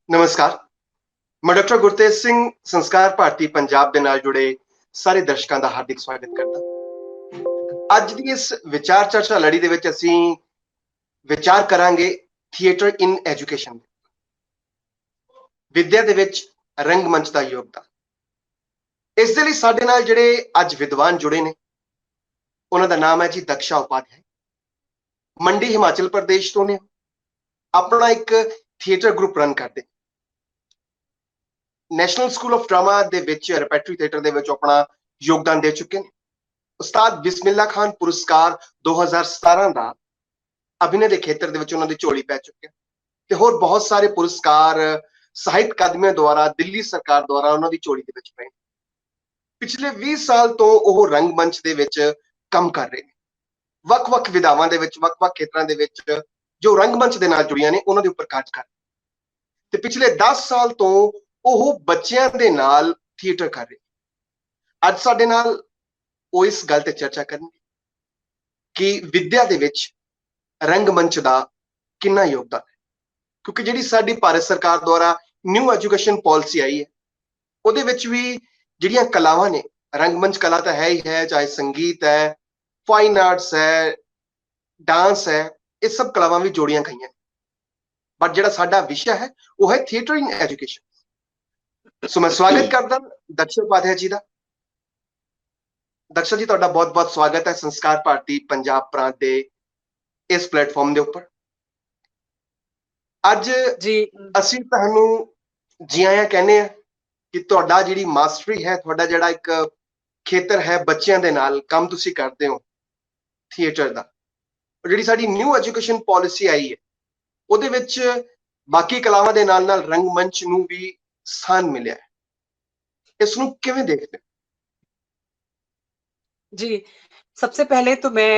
नमस्कार। मैं डॉक्टर गुरतेज सिंह संस्कार भारती पंजाब ਦੇ ਨਾਲ ਜੁੜੇ ਸਾਰੇ ਦਰਸ਼ਕਾਂ ਦਾ ਹਾਰਦਿਕ ਸਵਾਗਤ ਕਰਦਾ। ਅੱਜ ਦੀ ਇਸ ਵਿਚਾਰ ਚਰਚਾ ਲੜੀ ਦੇ ਵਿੱਚ ਅਸੀਂ ਵਿਚਾਰ ਕਰਾਂਗੇ ਥੀਏਟਰ ਇਨ ਐਜੂਕੇਸ਼ਨ, ਵਿਦਿਆ ਦੇ ਵਿੱਚ ਰੰਗਮੰਚ ਦਾ ਯੋਗਦਾਨ। ਇਸ ਦੇ ਲਈ ਸਾਡੇ ਨਾਲ ਜਿਹੜੇ ਅੱਜ ਵਿਦਵਾਨ ਜੁੜੇ ਨੇ ਉਹਨਾਂ ਦਾ ਨਾਮ ਹੈ ਜੀ ਦਕਸ਼ਾ ਉਪਾਧਿਆਏ, ਮੰਡੀ ਹਿਮਾਚਲ ਪ੍ਰਦੇਸ਼ ਤੋਂ ਨੇ। ਆਪਣਾ ਇੱਕ ਥੀਏਟਰ ਗਰੁੱਪ ਰਨ ਕਰਦੇ, ਨੈਸ਼ਨਲ ਸਕੂਲ ਆਫ ਡਰਾਮਾ ਦੇ ਵਿੱਚ ਰੈਪਰਟਰੀ ਥੀਏਟਰ ਦੇ ਵਿੱਚ ਆਪਣਾ ਯੋਗਦਾਨ ਦੇ ਚੁੱਕੇ ਨੇ। ਉਸਤਾਦ ਬਿਸਮਿल्ला ਖਾਨ ਪੁਰਸਕਾਰ 2017 ਦਾ ਅਭਿਨੈ ਦੇ ਖੇਤਰ ਦੇ ਵਿੱਚ ਉਹਨਾਂ ਦੀ ਝੋਲੀ ਪੈ ਚੁੱਕਿਆ ਤੇ ਹੋਰ ਬਹੁਤ ਸਾਰੇ ਪੁਰਸਕਾਰ ਸਾਹਿਤ ਅਕਾਦਮੀਆਂ ਦੁਆਰਾ, ਦਿੱਲੀ ਸਰਕਾਰ ਦੁਆਰਾ ਉਹਨਾਂ ਦੀ ਝੋਲੀ ਦੇ ਵਿੱਚ ਪਏ। ਪਿਛਲੇ 20 ਸਾਲ ਤੋਂ ਉਹ ਰੰਗਮੰਚ ਦੇ ਵਿੱਚ ਕੰਮ ਕਰ ਰਹੇ ਨੇ, ਵੱਖ-ਵੱਖ ਵਿਧਾਵਾਂ ਦੇ ਵਿੱਚ, ਵੱਖ-ਵੱਖ ਖੇਤਰਾਂ ਦੇ ਵਿੱਚ ਜੋ ਰੰਗਮੰਚ ਦੇ ਨਾਲ ਜੁੜੀਆਂ ਨੇ ਉਹਨਾਂ ਦੇ ਉੱਪਰ ਕਾਰਜ ਕਰ ਰਹੇ ਤੇ ਪਿਛਲੇ 10 ਸਾਲ ਤੋਂ ਉਹ ਬੱਚਿਆਂ ਦੇ ਨਾਲ ਥੀਏਟਰ ਕਰ ਰਹੇ। ਅੱਜ ਸਾਡੇ ਨਾਲ ਉਹ ਇਸ ਗੱਲ ਤੇ ਚਰਚਾ ਕਰਨਗੇ ਕਿ ਵਿਦਿਆ ਦੇ ਵਿੱਚ ਰੰਗਮੰਚ ਦਾ ਕਿੰਨਾ ਯੋਗਦਾਨ ਹੈ, ਕਿਉਂਕਿ ਜਿਹੜੀ ਸਾਡੀ ਭਾਰਤ ਸਰਕਾਰ ਦੁਆਰਾ ਨਿਊ ਐਜੂਕੇਸ਼ਨ ਪਾਲਿਸੀ ਆਈ ਹੈ ਉਹਦੇ ਵਿੱਚ ਵੀ ਜਿਹੜੀਆਂ ਕਲਾਵਾਂ ਨੇ, ਰੰਗਮੰਚ ਕਲਾ ਤਾਂ ਹੈ ਹੀ ਹੈ, ਚਾਹੇ ਸੰਗੀਤ ਹੈ, ਫਾਈਨ ਆਰਟਸ ਹੈ, ਡਾਂਸ ਹੈ, ਇਹ ਸਭ ਕਲਾਵਾਂ ਵੀ ਜੋੜੀਆਂ ਗਈਆਂ। ਬਟ ਜਿਹੜਾ ਸਾਡਾ ਵਿਸ਼ਾ ਹੈ ਉਹ ਹੈ ਥੀਏਟਰ ਇਨ ਐਜੂਕੇਸ਼ਨ। ਸੋ ਮੈਂ ਸਵਾਗਤ ਕਰਦਾ ਦਕਸ਼ਾ ਉਪਾਧਿਆਏ ਜੀ ਦਾ। ਦਕਸ਼ਾ ਜੀ, ਤੁਹਾਡਾ ਬਹੁਤ-ਬਹੁਤ ਸਵਾਗਤ ਹੈ ਸੰਸਕਾਰ ਭਾਰਤੀ ਪੰਜਾਬ ਪ੍ਰਾਂਤ ਦੇ ਇਸ ਪਲੇਟਫਾਰਮ ਦੇ ਉੱਪਰ। ਅੱਜ ਜੀ ਅਸੀਂ ਤੁਹਾਨੂੰ ਜੀ ਆਇਆਂ ਕਹਿੰਦੇ ਆ ਕਿ ਤੁਹਾਡਾ ਜਿਹੜੀ ਮਾਸਟਰੀ ਹੈ, ਤੁਹਾਡਾ ਜਿਹੜਾ ਇੱਕ ਖੇਤਰ ਹੈ ਬੱਚਿਆਂ ਦੇ ਨਾਲ ਕੰਮ ਤੁਸੀਂ ਕਰਦੇ ਹੋ ਥੀਏਟਰ ਦਾ, ਜਿਹੜੀ ਸਾਡੀ ਨਿਊ ਐਜੂਕੇਸ਼ਨ ਪਾਲਿਸੀ ਆਈ ਹੈ ਉਹਦੇ ਵਿੱਚ ਬਾਕੀ ਕਲਾਵਾਂ ਦੇ ਨਾਲ-ਨਾਲ ਰੰਗਮੰਚ ਨੂੰ ਵੀ ਸਥਾਨ ਮਿਲਿਆ ਹੈ। ਇਸ ਨੂੰ ਕਿਵੇਂ ਦੇਖਦੇ? जी सबसे पहले तो मैं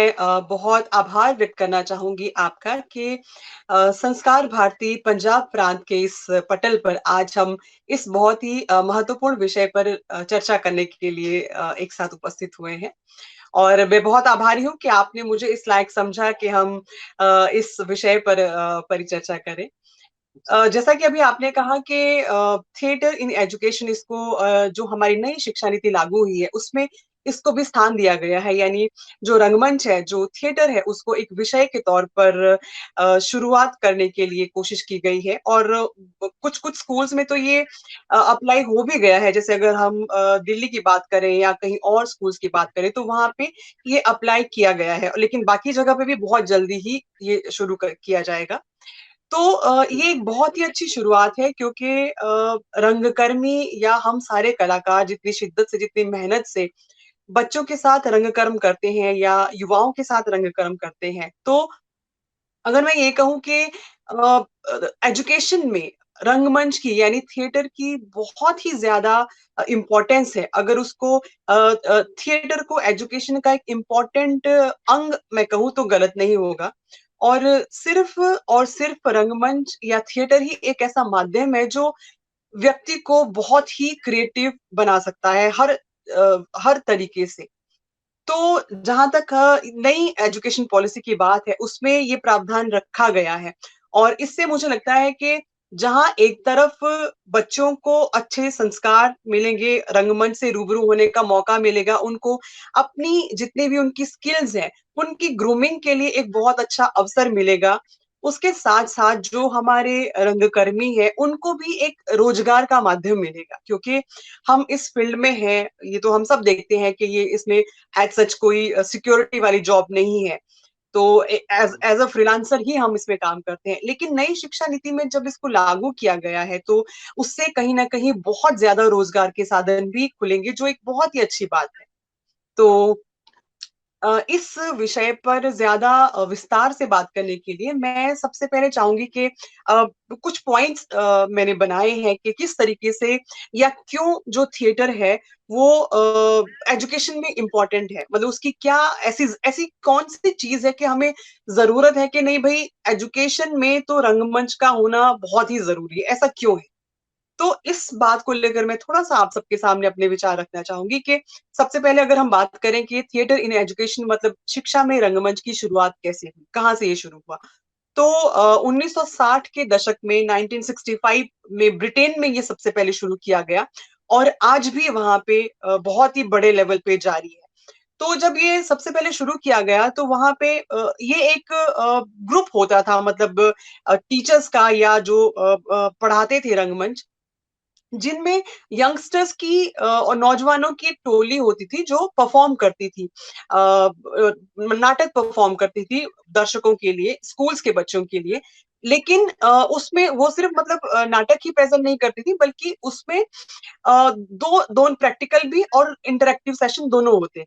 बहुत आभार व्यक्त करना चाहूंगी आपका कि संस्कार भारती पंजाब प्रांत के इस पटल पर आज हम इस बहुत ही महत्वपूर्ण विषय पर चर्चा करने के लिए एक साथ उपस्थित हुए हैं। और मैं बहुत आभारी हूँ कि आपने मुझे इस लायक समझा कि हम इस विषय पर परिचर्चा करें। जैसा कि अभी आपने कहा कि थिएटर इन एजुकेशन, इसको जो हमारी नई शिक्षा नीति लागू हुई है उसमें इसको भी स्थान दिया गया है, यानी जो रंगमंच है, जो थिएटर है, उसको एक विषय के तौर पर शुरुआत करने के लिए कोशिश की गई है। और कुछ कुछ स्कूल्स में तो ये अप्लाई हो भी गया है। जैसे अगर हम दिल्ली की बात करें या कहीं और स्कूल्स की बात करें तो वहां पे ये अप्लाई किया गया है, लेकिन बाकी जगह पे भी बहुत जल्दी ही ये शुरू किया जाएगा। तो ये एक बहुत ही अच्छी शुरुआत है, क्योंकि रंगकर्मी या हम सारे कलाकार जितनी शिद्दत से, जितनी मेहनत से बच्चों के साथ रंगकर्म करते हैं या युवाओं के साथ रंगकर्म करते हैं, तो अगर मैं ये कहूँ कि एजुकेशन में रंगमंच की यानी थिएटर की बहुत ही ज्यादा इम्पोर्टेंस है। अगर उसको थिएटर को एजुकेशन का एक इम्पोर्टेंट अंग मैं कहूँ तो गलत नहीं होगा। और सिर्फ रंगमंच या थिएटर ही एक ऐसा माध्यम है जो व्यक्ति को बहुत ही क्रिएटिव बना सकता है हर तरीके से। तो जहां तक नई एजुकेशन पॉलिसी की बात है, उसमें ये प्रावधान रखा गया है। और इससे मुझे लगता है कि जहां एक तरफ बच्चों को अच्छे संस्कार मिलेंगे, रंगमंच से रूबरू होने का मौका मिलेगा, उनको अपनी जितनी भी उनकी स्किल्स हैं उनकी ग्रूमिंग के लिए एक बहुत अच्छा अवसर मिलेगा। उसके साथ साथ जो हमारे रंगकर्मी है उनको भी एक रोजगार का माध्यम मिलेगा, क्योंकि हम इस फील्ड में हैं, ये तो हम सब देखते हैं कि ये इसमें एज सच कोई सिक्योरिटी वाली जॉब नहीं है। तो एज एज अ फ्रीलांसर ही हम इसमें काम करते हैं। लेकिन नई शिक्षा नीति में जब इसको लागू किया गया है तो उससे कहीं ना कहीं बहुत ज्यादा रोजगार के साधन भी खुलेंगे, जो एक बहुत ही अच्छी बात है। तो इस विषय पर ज्यादा विस्तार से बात करने के लिए मैं सबसे पहले चाहूंगी कि कुछ पॉइंट्स मैंने बनाए हैं कि किस तरीके से या क्यों जो थिएटर है वो एजुकेशन में इम्पोर्टेंट है। मतलब उसकी क्या ऐसी ऐसी कौन सी चीज है कि हमें जरूरत है कि नहीं भाई, एजुकेशन में तो रंगमंच का होना बहुत ही जरूरी है, ऐसा क्यों है। तो इस बात को लेकर मैं थोड़ा-सा आप सबके सामने अपने विचार रखना चाहूँगी कि सबसे पहले अगर हम बात करें कि थिएटर इन एजुकेशन मतलब शिक्षा में रंगमंच की शुरुआत कैसे हुई? कहाँ से ये शुरू हुआ? तो 1960 के दशक में 1965 में ब्रिटेन में ये सबसे पहले शुरू किया गया और आज भी वहां पे बहुत ही बड़े लेवल पे जारी है। तो जब ये सबसे पहले शुरू किया गया तो वहां पे ये एक ग्रुप होता था, मतलब टीचर्स का या जो पढ़ाते थे रंगमंच, जिनमें यंगस्टर्स की और नौजवानों की एक टोली होती थी जो परफॉर्म करती थी, नाटक परफॉर्म करती थी दर्शकों के लिए, स्कूल्स के बच्चों के लिए। लेकिन उसमें वो सिर्फ मतलब नाटक ही प्रेजेंट नहीं करती थी, बल्कि उसमें दो दोनों प्रैक्टिकल भी और इंटरेक्टिव सेशन दोनों होते।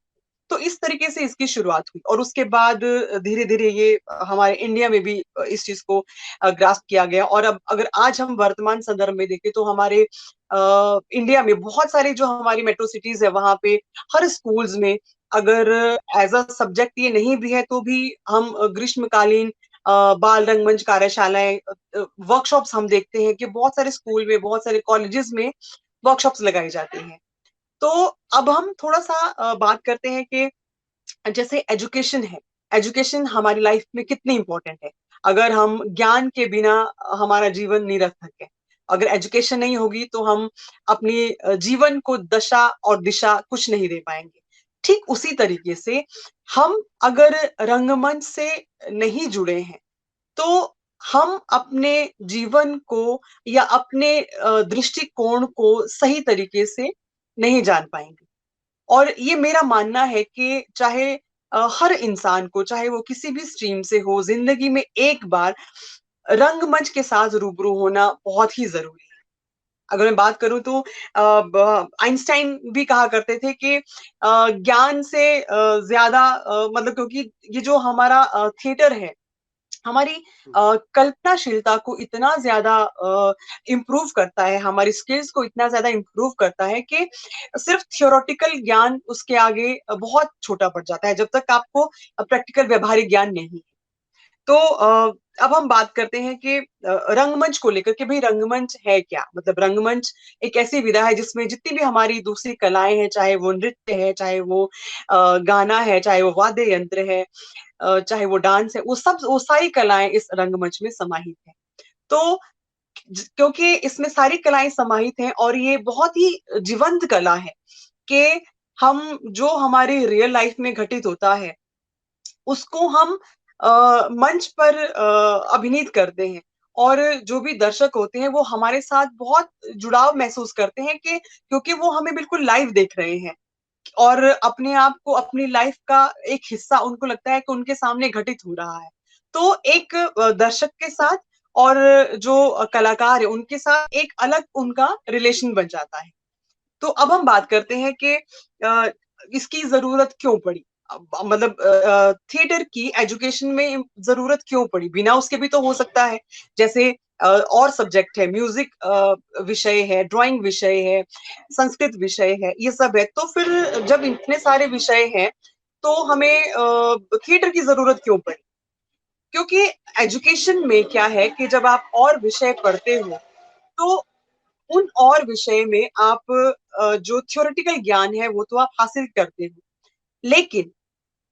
तो इस तरीके से इसकी शुरुआत हुई और उसके बाद धीरे धीरे ये हमारे इंडिया में भी इस चीज को ग्रास्प किया गया। और अब अगर आज हम वर्तमान संदर्भ में देखें तो हमारे इंडिया में बहुत सारी जो हमारी मेट्रो सिटीज है वहां पे हर स्कूल्स में अगर एज अ सब्जेक्ट ये नहीं भी है तो भी हम ग्रीष्मकालीन बाल रंगमंच कार्यशालाएं, वर्कशॉप्स हम देखते हैं कि बहुत सारे स्कूल में, बहुत सारे कॉलेजेस में वर्कशॉप्स लगाई जाती हैं। तो अब हम थोड़ा सा बात करते हैं कि जैसे एजुकेशन है, एजुकेशन हमारी लाइफ में कितनी इंपॉर्टेंट है। अगर हम ज्ञान के बिना हमारा जीवन निरर्थक है। अगर एजुकेशन नहीं होगी तो हम अपनी जीवन को दशा और दिशा कुछ नहीं दे पाएंगे। ठीक उसी तरीके से हम अगर रंगमंच से नहीं जुड़े हैं तो हम अपने जीवन को या अपने दृष्टिकोण को सही तरीके से नहीं जान पाएंगे। और ये मेरा मानना है कि चाहे हर इंसान को, चाहे वो किसी भी स्ट्रीम से हो, जिंदगी में एक बार रंगमंच के साथ रूबरू होना बहुत ही जरूरी है। अगर मैं बात करूं तो आइंस्टाइन भी कहा करते थे कि ज्ञान से ज्यादा मतलब, क्योंकि ये जो हमारा थिएटर है, हमारी कल्पनाशीलता को इतना ज्यादा इम्प्रूव करता है, हमारी स्किल्स को इतना ज्यादा इम्प्रूव करता है कि सिर्फ थियोरेटिकल ज्ञान उसके आगे बहुत छोटा पड़ जाता है जब तक आपको प्रैक्टिकल व्यवहारिक ज्ञान नहीं है। तो अब हम बात करते हैं कि रंगमंच को लेकर के भाई रंगमंच है क्या। मतलब रंगमंच एक ऐसी विधा है जिसमें जितनी भी हमारी दूसरी कलाएं हैं, चाहे वो नृत्य है, चाहे वो गाना है, चाहे वो वाद्य यंत्र है, चाहे वो डांस है, वो सारी कलाएं इस रंगमंच में समाहित है। तो क्योंकि इसमें सारी कलाएं समाहित हैं और ये बहुत ही जीवंत कला है कि हम जो हमारी रियल लाइफ में घटित होता है उसको हम मंच पर अभिनीत करते हैं। और जो भी दर्शक होते हैं वो हमारे साथ बहुत जुड़ाव महसूस करते हैं कि क्योंकि वो हमें बिल्कुल लाइव देख रहे हैं और अपने आप को, अपनी लाइफ का एक हिस्सा उनको लगता है कि उनके सामने घटित हो रहा है। तो एक दर्शक के साथ और जो कलाकार है उनके साथ एक अलग उनका रिलेशन बन जाता है। तो अब हम बात करते हैं कि इसकी जरूरत क्यों पड़ी। मतलब थिएटर की एजुकेशन में जरूरत क्यों पड़ी, बिना उसके भी तो हो सकता है। जैसे और सब्जेक्ट है, म्यूजिक विषय है, ड्राइंग विषय है, संस्कृत विषय है, ये सब है। तो फिर जब इतने सारे विषय हैं तो हमें थिएटर की जरूरत क्यों पड़ी। क्योंकि एजुकेशन में क्या है कि जब आप और विषय पढ़ते हो तो उन और विषय में आप जो थ्योरेटिकल ज्ञान है वो तो आप हासिल करते हो, लेकिन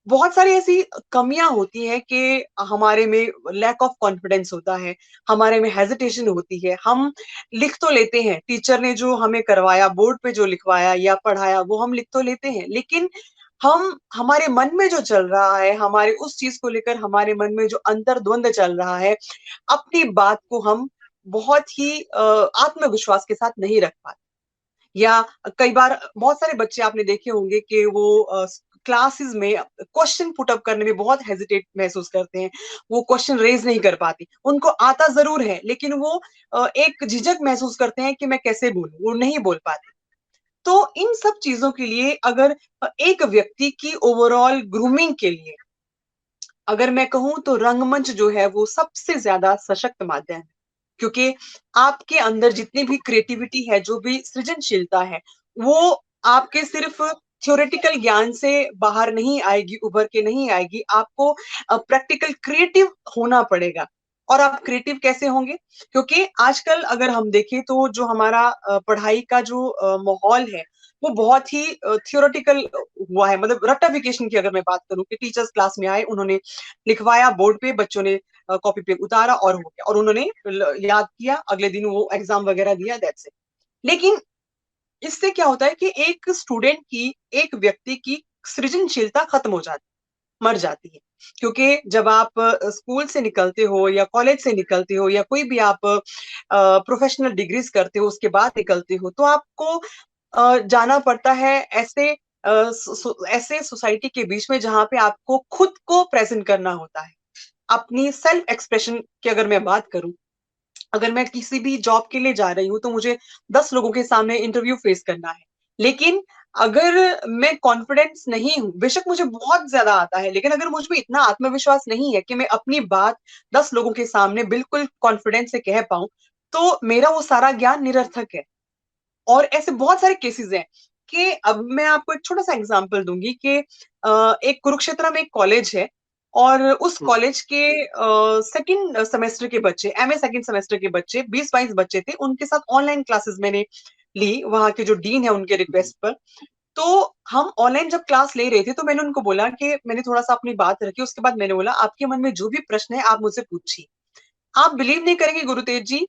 बहुत सारी ऐसी कमियां होती हैं कि हमारे में लैक ऑफ कॉन्फिडेंस होता है, हमारे में हेजिटेशन होती है। हम लिख तो लेते हैं, टीचर ने जो हमें करवाया, बोर्ड पे जो लिखवाया या पढ़ाया वो हम लिख तो लेते हैं, लेकिन हम, हमारे मन में जो चल रहा है, हमारे उस चीज को लेकर हमारे मन में जो अंतर्द्वंद चल रहा है, अपनी बात को हम बहुत ही आत्मविश्वास के साथ नहीं रख पाते। या कई बार बहुत सारे बच्चे आपने देखे होंगे कि वो क्लासेस में क्वेश्चन पुट अप करने में बहुत हेजिटेट महसूस करते हैं, वो क्वेश्चन रेज नहीं कर पाती, उनको आता जरूर है लेकिन वो एक झिझक महसूस करते हैं कि मैं कैसे बोलूं, वो नहीं बोल पाते। तो इन सब चीजों के लिए अगर एक व्यक्ति की ओवरऑल ग्रूमिंग के लिए अगर मैं कहूं तो रंगमंच जो है वो सबसे ज्यादा सशक्त माध्यम है। क्योंकि आपके अंदर जितनी भी क्रिएटिविटी है, जो भी सृजनशीलता है, वो आपके सिर्फ थ्योरेटिकल ज्ञान से बाहर नहीं आएगी, उभर के नहीं आएगी। आपको प्रैक्टिकल क्रिएटिव होना पड़ेगा। और आप क्रिएटिव कैसे होंगे? क्योंकि आजकल अगर हम देखें तो जो हमारा पढ़ाई का जो माहौल है वो बहुत ही थियोरेटिकल हुआ है। मतलब रट्टाफिकेशन की अगर मैं बात करूं कि टीचर्स क्लास में आए, उन्होंने लिखवाया बोर्ड पे, बच्चों ने कॉपी पे उतारा और हो गया, और उन्होंने याद किया, अगले दिन वो एग्जाम वगैरह दिया, दैट्स इट। लेकिन इससे क्या होता है कि एक स्टूडेंट की, एक व्यक्ति की सृजनशीलता खत्म हो जाती, मर जाती है। क्योंकि जब आप स्कूल से निकलते हो या कॉलेज से निकलते हो या कोई भी आप प्रोफेशनल डिग्रीज करते हो उसके बाद निकलते हो, तो आपको जाना पड़ता है ऐसे ऐसे सोसाइटी के बीच में जहां पे आपको खुद को प्रेजेंट करना होता है। अपनी सेल्फ एक्सप्रेशन की अगर मैं बात करूं, अगर मैं किसी भी जॉब के लिए जा रही हूँ तो मुझे 10 लोगों के सामने इंटरव्यू फेस करना है। लेकिन अगर मैं कॉन्फिडेंस नहीं हूँ, बेशक मुझे बहुत ज्यादा आता है, लेकिन अगर मुझ में इतना आत्मविश्वास नहीं है कि मैं अपनी बात 10 लोगों के सामने बिल्कुल कॉन्फिडेंस से कह पाऊं, तो मेरा वो सारा ज्ञान निरर्थक है। और ऐसे बहुत सारे केसेस हैं कि अब मैं आपको एक छोटा सा एग्जांपल दूंगी कि एक कुरुक्षेत्र में एक कॉलेज है, और उस हम्म, कॉलेज के सेकंड सेमेस्टर के बच्चे, एमए सेकंड सेमेस्टर के बच्चे, 20-22 बच्चे थे, उनके साथ ऑनलाइन क्लासेस मैंने ली वहां के जो डीन है उनके रिक्वेस्ट पर। तो हम ऑनलाइन जब क्लास ले रहे थे तो मैंने उनको बोला कि मैंने थोड़ा सा अपनी बात रखी, उसके बाद मैंने बोला आपके मन में जो भी प्रश्न है आप मुझसे पूछिए। आप बिलीव नहीं करेंगे गुरुतेज जी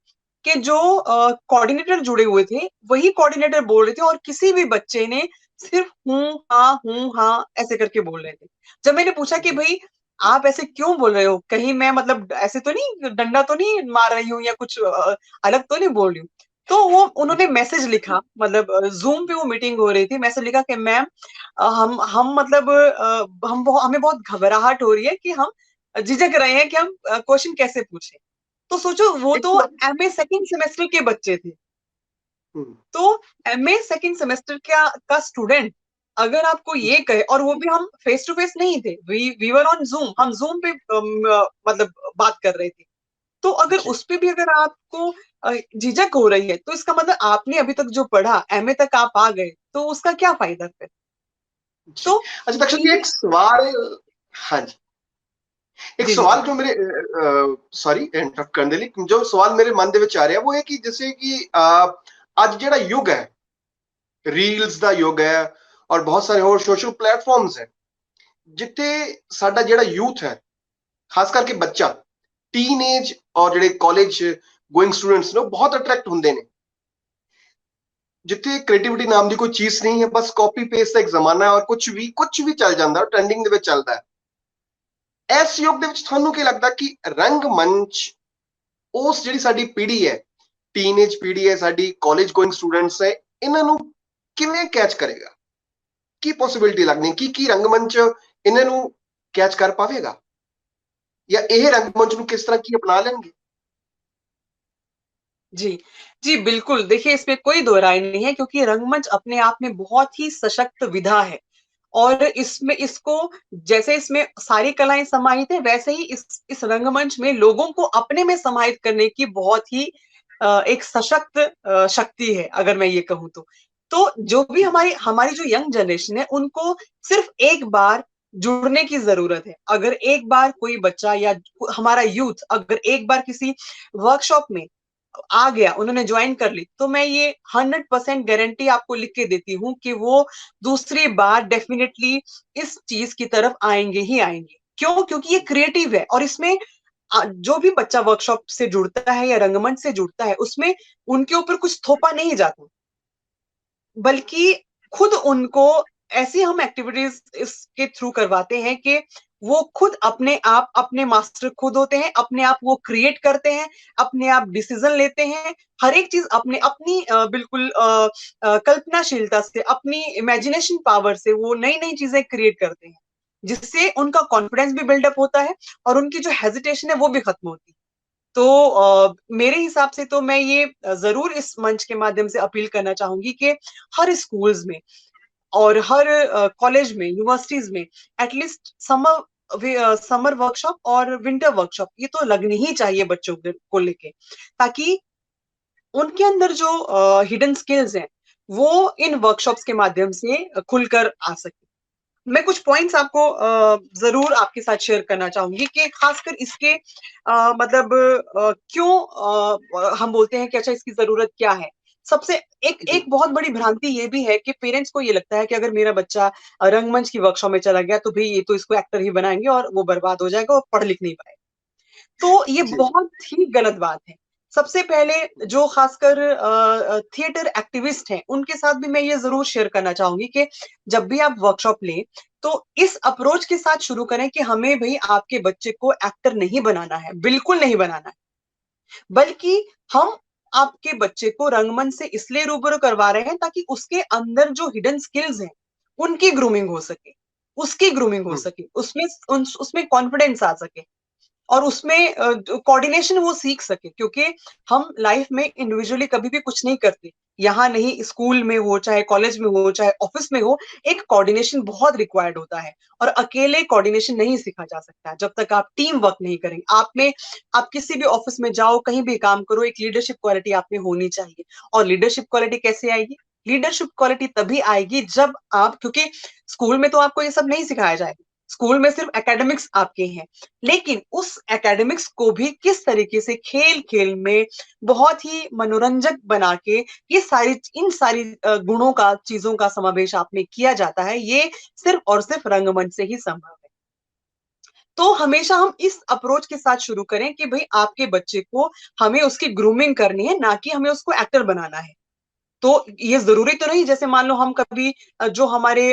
कि जो कोऑर्डिनेटर जुड़े हुए थे वही कोऑर्डिनेटर बोल रहे थे, और किसी भी बच्चे ने सिर्फ हूँ हाँ ऐसे करके बोल रहे थे। जब मैंने पूछा कि जी, भाई आप ऐसे क्यों बोल रहे हो, कहीं मैं मतलब ऐसे तो नहीं डंडा तो नहीं मार रही हूँ या कुछ अलग तो नहीं बोल रही हूँ। तो वो उन्होंने जी, मैसेज लिखा, मतलब जूम पे वो मीटिंग हो रही थी, मैसेज लिखा कि मैम हम मतलब हमें बहुत घबराहट हो रही है कि हम झिझक रहे हैं कि हम क्वेश्चन कैसे पूछें। तो सोचो वो एक तो तो एमए सेकंड सेमेस्टर के बच्चे थे। हम्म, तो एमए सेकंड सेमेस्टर का स्टूडेंट अगर आपको ये जी, कहे, और वो भी हम फेस टू फेस नहीं थे, वी वर ऑन जूम, हम जूम पे मतलब बात कर रहे थे। तो अगर जी, उस पे भी अगर आपको झिझक हो रही है, तो इसका मतलब आपने अभी तक जो पढ़ा, एमए तक आप आ गए, तो उसका क्या फायदा फिर। जी। तो अच्छा दक्षिण जी, ये, एक सवाल। हाँ जी, एक जी जी सवाल बोलिए। जो मेरे, सॉरी इंटरप्ट करने ਲਈ, जो सवाल मेरे मन ਦੇ ਵਿੱਚ ਆ ਰਿਹਾ वो है कि जैसे कि ਅੱਜ ਜਿਹੜਾ युग है, ਰੀਲਸ ਦਾ युग है और बहुत सारे और सोशल प्लेटफॉर्म्स है, ਜਿੱਥੇ ਸਾਡਾ ਜਿਹੜਾ ਯੂਥ ਹੈ, ਖਾਸ ਕਰਕੇ ਬੱਚਾ, ਟੀਨੇਜ ਔਰ ਜਿਹੜੇ ਕਾਲਜ ਗੋਇੰਗ ਸਟੂਡੈਂਟਸ ਨੇ, ਉਹ ਬਹੁਤ ਅਟਰੈਕਟ ਹੁੰਦੇ ਨੇ, ਜਿੱਥੇ ਕ੍ਰੀਏਟੀਵਿਟੀ ਨਾਮ ਦੀ ਕੋਈ ਚੀਜ਼ ਨਹੀਂ ਹੈ, ਬਸ ਕਾਪੀ ਪੇਸਟ ਦਾ ਇੱਕ ਜ਼ਮਾਨਾ ਹੈ, ਔਰ ਕੁਝ ਵੀ ਚੱਲ ਜਾਂਦਾ, ਟ੍ਰੈਂਡਿੰਗ ਦੇ ਵਿੱਚ ਚੱਲਦਾ ਹੈ। ਇਸ ਯੁੱਗ ਦੇ ਵਿੱਚ ਤੁਹਾਨੂੰ ਕੀ ਲੱਗਦਾ ਕਿ ਰੰਗਮੰਚ ਉਸ ਜਿਹੜੀ ਸਾਡੀ ਪੀੜ੍ਹੀ ਹੈ, ਟੀਨੇਜ ਪੀੜ੍ਹੀ ਹੈ, ਸਾਡੀ ਕਾਲਜ ਗੋਇੰਗ ਸਟੂਡੈਂਟਸ ਹੈ, ਇਹਨਾਂ ਨੂੰ ਕਿਵੇਂ ਕੈਚ ਕਰੇਗਾ? ਕੀ ਪੋਸਿਬਿਲਿਟੀ ਲੱਗਦੀ ਹੈ ਕਿ ਰੰਗਮੰਚ ਇਹਨਾਂ ਨੂੰ ਕੈਚ ਕਰ ਪਾਵੇਗਾ, ਜਾਂ ਇਹ ਰੰਗਮੰਚ ਨੂੰ ਕਿਸ ਤਰ੍ਹਾਂ ਕੀ ਅਪਣਾ ਲੈਣਗੇ? जी, जी बिल्कुल। देखिए इसमें कोई दो राय नहीं है, क्योंकि रंगमंच अपने आप में बहुत ही सशक्त विधा है। और इसमें इसको, जैसे इसमें सारी कलाएं समाहित है, वैसे ही इस रंगमंच में लोगों को अपने में समाहित करने की बहुत ही एक सशक्त शक्ति है, अगर मैं ये कहूँ तो। तो जो भी हमारी हमारी जो यंग जनरेशन है, उनको सिर्फ एक बार जुड़ने की जरूरत है। अगर एक बार कोई बच्चा या हमारा यूथ अगर एक बार किसी वर्कशॉप में आ गया, उन्होंने ज्वाइन कर ली, तो मैं ये 100% गारंटी आपको लिख के देती हूँ कि वो दूसरी बार डेफिनेटली इस चीज की तरफ आएंगे ही आएंगे। क्यों? क्योंकि ये क्रिएटिव है, और इसमें जो भी बच्चा वर्कशॉप से जुड़ता है या रंगमंच से जुड़ता है, उसमें उनके ऊपर कुछ थोपा नहीं जाता, बल्कि खुद उनको ऐसी हम एक्टिविटीज इसके थ्रू करवाते हैं कि वो खुद अपने आप अपने मास्टर खुद होते हैं, अपने आप वो क्रिएट करते हैं, अपने आप डिसीजन लेते हैं, हर एक चीज अपने अपनी बिल्कुल कल्पनाशीलता से, अपनी इमेजिनेशन पावर से वो नई नई चीजें क्रिएट करते हैं, जिससे उनका कॉन्फिडेंस भी बिल्डअप होता है और उनकी जो हेजिटेशन है वो भी खत्म होती है। तो मेरे हिसाब से तो मैं ये जरूर इस मंच के माध्यम से अपील करना चाहूंगी कि हर स्कूल्स में और हर कॉलेज में, यूनिवर्सिटीज में एटलीस्ट समर वर्कशॉप और विंटर वर्कशॉप ये तो लगनी ही चाहिए बच्चों को लेके, ताकि उनके अंदर जो हिडन स्किल्स हैं वो इन वर्कशॉप्स के माध्यम से खुलकर आ सके। मैं कुछ पॉइंट्स आपको जरूर आपके साथ शेयर करना चाहूंगी कि खासकर इसके मतलब क्यों हम बोलते हैं कि अच्छा इसकी जरूरत क्या है। सबसे एक जी, एक बहुत बड़ी भ्रांति ये भी है कि पेरेंट्स को ये लगता है कि अगर मेरा बच्चा रंगमंच की वर्कशॉप में चला गया तो भाई ये तो इसको एक्टर ही बनाएंगे और वो बर्बाद हो जाएगा और पढ़ लिख नहीं पाएगा। तो ये जी। बहुत ही गलत बात है। सबसे पहले जो खासकर थिएटर एक्टिविस्ट हैं उनके साथ भी मैं ये जरूर शेयर करना चाहूंगी कि जब भी आप वर्कशॉप लें तो इस अप्रोच के साथ शुरू करें कि हमें भाई आपके बच्चे को एक्टर नहीं बनाना है, बिल्कुल नहीं बनाना है, बल्कि हम आपके बच्चे को रंगमंच से इसलिए रूबरू करवा रहे हैं ताकि उसके अंदर जो हिडन स्किल्स हैं उनकी ग्रूमिंग हो सके, उसकी ग्रूमिंग हो हम्म। सके, उसमें कॉन्फिडेंस आ सके और उसमें कोऑर्डिनेशन वो सीख सके, क्योंकि हम लाइफ में इंडिविजुअली कभी भी कुछ नहीं करते। यहाँ नहीं, स्कूल में हो चाहे कॉलेज में हो चाहे ऑफिस में हो, एक कोऑर्डिनेशन बहुत रिक्वायर्ड होता है और अकेले कोऑर्डिनेशन नहीं सीखा जा सकता जब तक आप टीम वर्क नहीं करेंगे। आप किसी भी ऑफिस में जाओ, कहीं भी काम करो, एक लीडरशिप क्वालिटी आप में होनी चाहिए। और लीडरशिप क्वालिटी कैसे आएगी? लीडरशिप क्वालिटी तभी आएगी जब आप, क्योंकि स्कूल में तो आपको ये सब नहीं सिखाया जाएगा, स्कूल में सिर्फ एकेडमिक्स आपके हैं, लेकिन उस एकेडमिक्स को भी किस तरीके से खेल खेल में बहुत ही मनोरंजक बना के इन सारी गुणों का, चीजों का समावेश आप में किया जाता है, ये सिर्फ और सिर्फ रंगमंच से ही संभव है। तो हमेशा हम इस अप्रोच के साथ शुरू करें कि भाई आपके बच्चे को हमें उसकी ग्रूमिंग करनी है, ना कि हमें उसको एक्टर बनाना है। तो ये जरूरी तो नहीं, जैसे मान लो हम कभी जो हमारे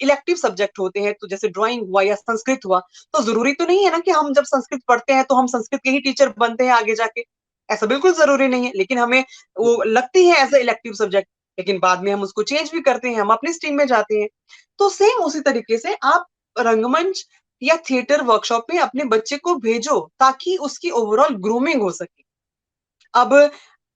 इलेक्टिव सब्जेक्ट होते हैं, तो जैसे ड्राइंग हुआ या संस्कृत हुआ, तो जरूरी तो नहीं है ना कि हम जब संस्कृत पढ़ते हैं तो हम संस्कृत के ही टीचर बनते हैं आगे जाके। ऐसा बिल्कुल जरूरी नहीं है, लेकिन हमें वो लगती है एज ए इलेक्टिव सब्जेक्ट, लेकिन बाद में हम उसको चेंज भी करते हैं, हम अपनी स्ट्रीम में जाते हैं। तो सेम उसी तरीके से आप रंगमंच या थिएटर वर्कशॉप में अपने बच्चे को भेजो ताकि उसकी ओवरऑल ग्रूमिंग हो सके। अब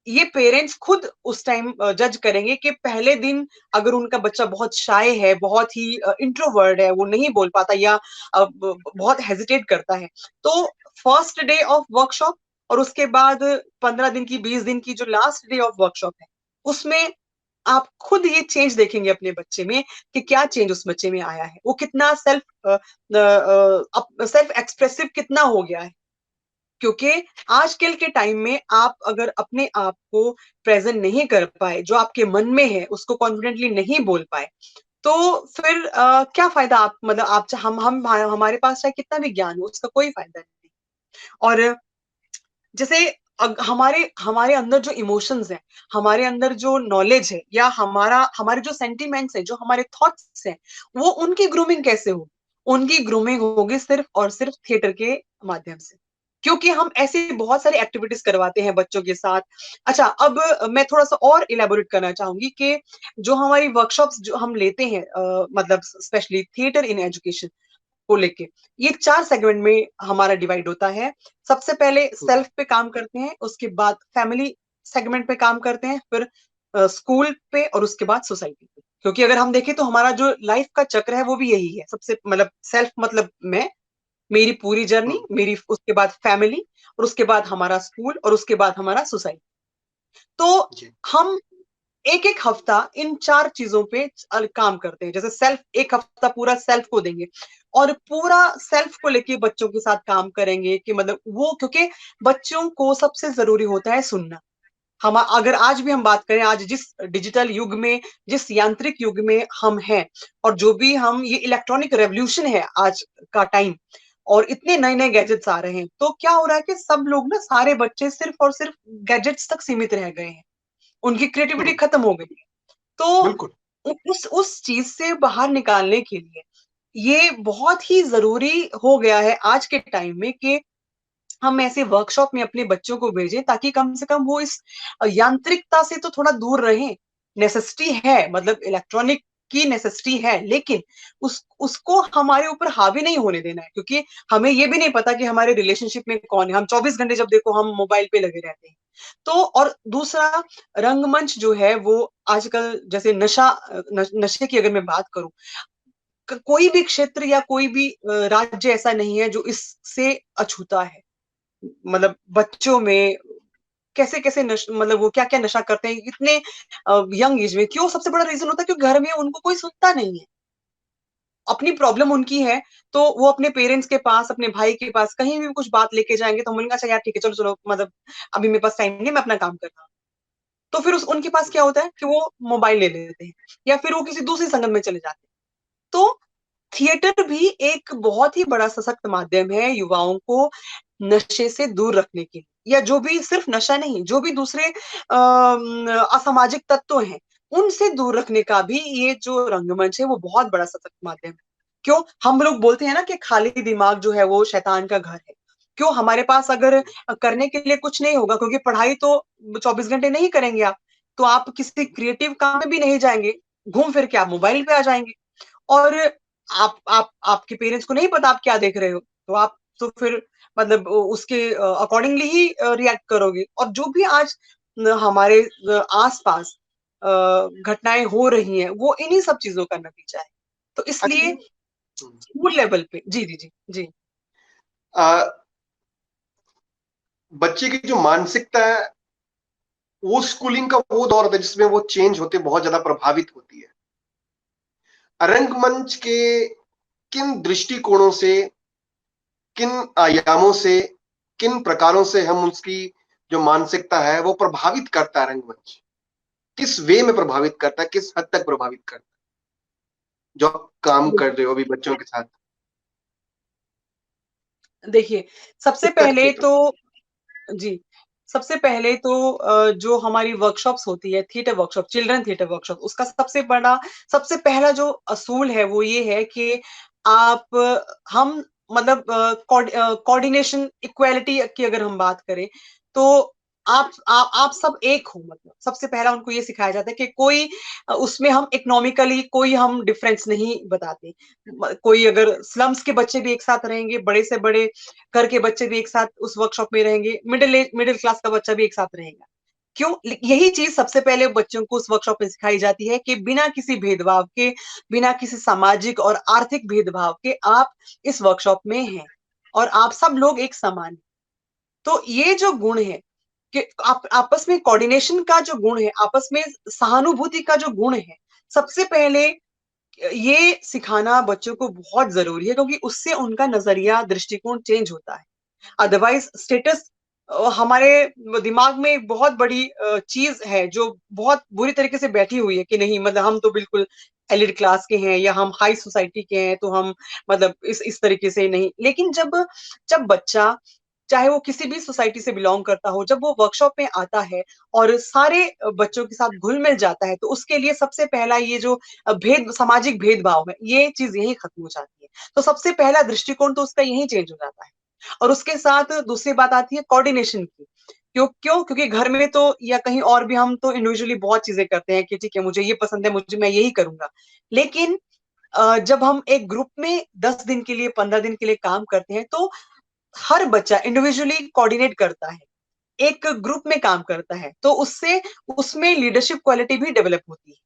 ये पेरेंट्स खुद उस टाइम जज करेंगे कि पहले दिन अगर उनका बच्चा बहुत शाय है, बहुत ही इंट्रोवर्ट है, वो नहीं बोल पाता या बहुत हेजिटेट करता है, तो फर्स्ट डे ऑफ वर्कशॉप और उसके बाद 15 दिन की, 20 दिन की जो लास्ट डे ऑफ वर्कशॉप है, उसमें आप खुद ये चेंज देखेंगे अपने बच्चे में कि क्या चेंज उस बच्चे में आया है, वो कितना सेल्फ एक्सप्रेसिव कितना हो गया है। क्योंकि आजकल के टाइम में आप अगर अपने आप को प्रेजेंट नहीं कर पाए, जो आपके मन में है उसको कॉन्फिडेंटली नहीं बोल पाए, तो फिर क्या फायदा? आप मतलब आप हम हमारे पास चाहे कितना भी ज्ञान हो, उसका कोई फायदा नहीं। और जैसे हमारे हमारे अंदर जो इमोशंस हैं, हमारे अंदर जो नॉलेज है, या हमारे जो सेंटिमेंट्स है, जो हमारे थॉट्स हैं, वो उनकी ग्रूमिंग कैसे होगी? उनकी ग्रूमिंग होगी सिर्फ और सिर्फ थिएटर के माध्यम से, क्योंकि हम ऐसी बहुत सारी एक्टिविटीज करवाते हैं बच्चों के साथ। अच्छा, अब मैं थोड़ा सा और इलेबोरेट करना चाहूंगी कि जो हमारी वर्कशॉप्स जो हम लेते हैं, मतलब स्पेशली थिएटर इन एजुकेशन को लेके, ये 4 सेगमेंट में हमारा डिवाइड होता है। सबसे पहले सेल्फ पे काम करते हैं, उसके बाद फैमिली सेगमेंट पे काम करते हैं, फिर स्कूल पे, और उसके बाद सोसाइटी पे। क्योंकि अगर हम देखें तो हमारा जो लाइफ का चक्र है वो भी यही है। सबसे मतलब सेल्फ मतलब मैं, मेरी पूरी जर्नी, मेरी उसके बाद फैमिली, और उसके बाद हमारा स्कूल, और उसके बाद हमारा सोसाइटी। तो जी। हम एक एक हफ्ता इन 4 चीजों पे काम करते हैं। जैसे सेल्फ, एक हफ्ता पूरा सेल्फ को देंगे और पूरा सेल्फ को लेके बच्चों के साथ काम करेंगे कि मतलब वो, क्योंकि बच्चों को सबसे जरूरी होता है सुनना। हम अगर आज भी हम बात करें, आज जिस डिजिटल युग में, जिस यांत्रिक युग में हम हैं, और जो भी हम, ये इलेक्ट्रॉनिक रेवोल्यूशन है आज का टाइम, और इतने नए नए गैजेट्स आ रहे हैं, तो क्या हो रहा है कि सब लोग ना, सारे बच्चे सिर्फ और सिर्फ गैजेट्स तक सीमित रह गए हैं, उनकी क्रिएटिविटी खत्म हो गई है। तो बिल्कुल। उस चीज से बाहर निकालने के लिए ये बहुत ही जरूरी हो गया है आज के टाइम में कि हम ऐसे वर्कशॉप में अपने बच्चों को भेजें ताकि कम से कम वो इस यांत्रिकता से तो थोड़ा दूर रहें। नेसेसिटी है, मतलब इलेक्ट्रॉनिक की नेसेसिटी है, लेकिन उसको हमारे ऊपर हावी नहीं होने देना है, क्योंकि हमें ये भी नहीं पता कि हमारे रिलेशनशिप में कौन है। हम 24 घंटे जब देखो हम मोबाइल पे लगे रहते हैं। तो और दूसरा, रंगमंच जो है वो आजकल, जैसे नशे की अगर मैं बात करूं, कोई भी क्षेत्र या कोई भी राज्य ऐसा नहीं है जो इससे अछूता है। मतलब बच्चों में कैसे कैसे मतलब वो क्या क्या नशा करते हैं इतने यंग एज में। क्यों? सबसे बड़ा रीजन होता है क्योंकि घर में उनको कोई सुनता नहीं है। अपनी प्रॉब्लम उनकी है, तो वो अपने पेरेंट्स के पास, अपने भाई के पास कहीं भी कुछ बात लेके जाएंगे तो हम बोलेंगे अच्छा यार ठीक है, चलो चलो, मतलब अभी मेरे पास टाइम नहीं, मैं अपना काम कर रहा हूँ। तो फिर उनके पास क्या होता है कि वो मोबाइल ले लेते हैं, या फिर वो किसी दूसरी संगत में चले जाते हैं। तो थिएटर भी एक बहुत ही बड़ा सशक्त माध्यम है युवाओं को नशे से दूर रखने के लिए, या जो भी, सिर्फ नशा नहीं, जो भी दूसरे असामाजिक तत्व हैं उनसे दूर रखने का भी ये जो रंगमंच है वो बहुत बड़ा सशक्त माध्यम है। क्यों हम लोग बोलते हैं ना कि खाली दिमाग जो है वो शैतान का घर है। क्यों हमारे पास अगर करने के लिए कुछ नहीं होगा, क्योंकि पढ़ाई तो 24 घंटे नहीं करेंगे आप, तो आप किसी क्रिएटिव काम में भी नहीं जाएंगे, घूम फिर के आप मोबाइल पे आ जाएंगे। और आप आपके पेरेंट्स को नहीं पता आप क्या देख रहे हो, तो आप तो फिर मतलब उसके अकॉर्डिंगली ही रिएक्ट करोगे। और जो भी आज हमारे आसपास घटनाएं हो रही हैं वो इन्हीं सब चीजों का नतीजा है। तो अच्छा इसलिए ये स्कूल लेवल पे, जी जी जी जी, आ, बच्चे की जो मानसिकता है वो स्कूलिंग का वो दौर होता है जिसमें वो चेंज होते बहुत ज्यादा प्रभावित होती है। रंगमंच के किन दृष्टिकोणों से, किन आयामों से, किन प्रकारों से हम उसकी जो मानसिकता है वो प्रभावित करता है रंगमंच, किस वे में प्रभावित करता है, किस हद तक प्रभावित करता है जो आप काम कर रहे हो अभी बच्चों के साथ, देखिए सबसे किस तक पहले के तो, जी, सबसे पहले तो जो हमारी वर्कशॉप्स होती है, theatre workshop, children theatre workshop, उसका सबसे पहला जो असूल है वो ये है कि आप हम मतलब कोऑर्डिनेशन, इक्वालिटी की अगर हम बात करें तो आप सब एक हो। मतलब सबसे पहला उनको ये सिखाया जाता है कि कोई उसमें हम इकोनॉमिकली कोई हम डिफरेंस नहीं बताते। कोई अगर स्लम्स के बच्चे भी एक साथ रहेंगे, बड़े से बड़े घर के बच्चे भी एक साथ उस वर्कशॉप में रहेंगे, मिडिल क्लास का बच्चा भी एक साथ रहेगा। क्यों? यही चीज सबसे पहले बच्चों को उस वर्कशॉप में सिखाई जाती है कि बिना किसी भेदभाव के, बिना किसी सामाजिक और आर्थिक भेदभाव के आप इस वर्कशॉप में हैं और आप सब लोग एक समान हैं। तो ये जो गुण है कि आप आपस में कोऑर्डिनेशन का जो गुण है, आपस में सहानुभूति का जो गुण है, सबसे पहले ये सिखाना बच्चों को बहुत जरूरी है, क्योंकि उससे उनका नजरिया, दृष्टिकोण चेंज होता है। अदरवाइज स्टेटस हमारे दिमाग में एक बहुत बड़ी चीज है जो बहुत बुरी तरीके से बैठी हुई है कि नहीं, मतलब हम तो बिल्कुल एलिट क्लास के हैं या हम हाई सोसाइटी के हैं, तो हम मतलब इस तरीके से नहीं। लेकिन जब जब बच्चा, चाहे वो किसी भी सोसाइटी से बिलोंग करता हो, जब वो वर्कशॉप में आता है और सारे बच्चों के साथ घुल मिल जाता है, तो उसके लिए सबसे पहला ये जो सामाजिक भेदभाव है, ये चीज यही खत्म हो जाती है। तो सबसे पहला दृष्टिकोण तो उसका यही चेंज हो जाता है। और उसके साथ दूसरी बात आती है कोऑर्डिनेशन की। क्योंकि घर में तो या कहीं और भी हम तो इंडिविजुअली बहुत चीजें करते हैं कि ठीक है मुझे ये पसंद है, मुझे मैं यही करूंगा। लेकिन जब हम एक ग्रुप में 10 दिन के लिए, 15 दिन के लिए काम करते हैं, तो हर बच्चा इंडिविजुअली कोऑर्डिनेट करता है, एक ग्रुप में काम करता है, तो उससे उसमें लीडरशिप क्वालिटी भी डेवलप होती है।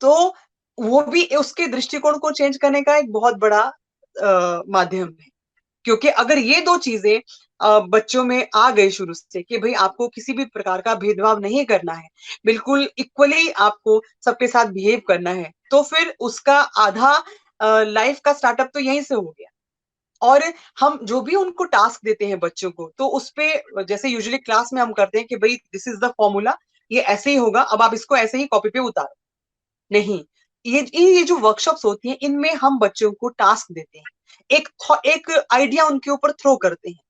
तो वो भी उसके दृष्टिकोण को चेंज करने का एक बहुत बड़ा माध्यम है। क्योंकि अगर ये दो चीजें बच्चों में आ गई शुरू से कि भाई आपको किसी भी प्रकार का भेदभाव नहीं करना है, बिल्कुल इक्वली आपको सबके साथ बिहेव करना है, तो फिर उसका आधा लाइफ का स्टार्टअप तो यहीं से हो गया। और हम जो भी उनको टास्क देते हैं बच्चों को, तो उस पे जैसे यूजुअली क्लास में हम करते हैं कि भाई दिस इज द फॉर्मूला, ये ऐसे ही होगा, अब आप इसको ऐसे ही कॉपी पे उतारो। नहीं, ये जो वर्कशॉप्स होती हैं इनमें हम बच्चों को टास्क देते हैं, एक आइडिया उनके ऊपर थ्रो करते हैं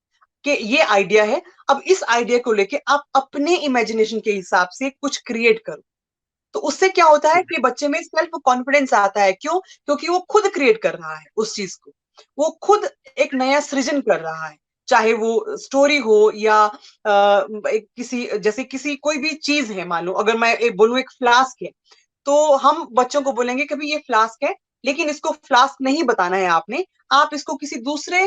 कि ये आइडिया है, अब इस आइडिया को लेके आप अपने इमेजिनेशन के हिसाब से कुछ क्रिएट करो। तो उससे क्या होता है कि बच्चे में सेल्फ कॉन्फिडेंस आता है। क्यों? क्योंकि वो खुद क्रिएट कर रहा है उस चीज को, वो खुद एक नया सृजन कर रहा है, चाहे वो स्टोरी हो या एक किसी, जैसे किसी कोई भी चीज है, मान लो अगर मैं एक बोलूं एक फ्लास्क है, तो हम बच्चों को बोलेंगे कि भाई ये फ्लास्क है, लेकिन इसको फ्लास्क नहीं बताना है आपने, आप इसको किसी दूसरे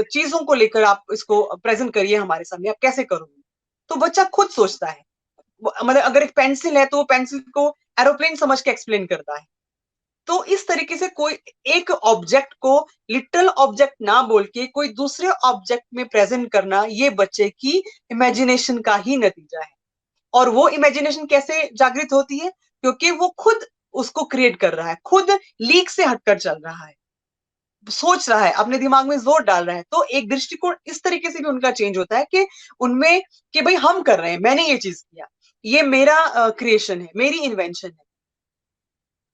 चीजों को लेकर आप इसको प्रेजेंट करिए हमारे सामने, आप कैसे करोगे? तो बच्चा खुद सोचता है। मतलब अगर एक पेंसिल है तो वो पेंसिल को एरोप्लेन समझ के एक्सप्लेन करता है। तो इस तरीके से कोई एक ऑब्जेक्ट को लिटरल ऑब्जेक्ट ना बोल के कोई दूसरे ऑब्जेक्ट में प्रेजेंट करना, ये बच्चे की इमेजिनेशन का ही नतीजा है। और वो इमेजिनेशन कैसे जागृत होती है? क्योंकि वो खुद उसको क्रिएट कर रहा है, खुद लीक से हटकर चल रहा है, सोच रहा है, अपने दिमाग में जोर डाल रहा है। तो एक दृष्टिकोण इस तरीके से भी उनका चेंज होता है कि उनमें कि भाई हम कर रहे हैं, मैंने ये चीज किया, ये मेरा क्रिएशन है, मेरी इन्वेंशन है।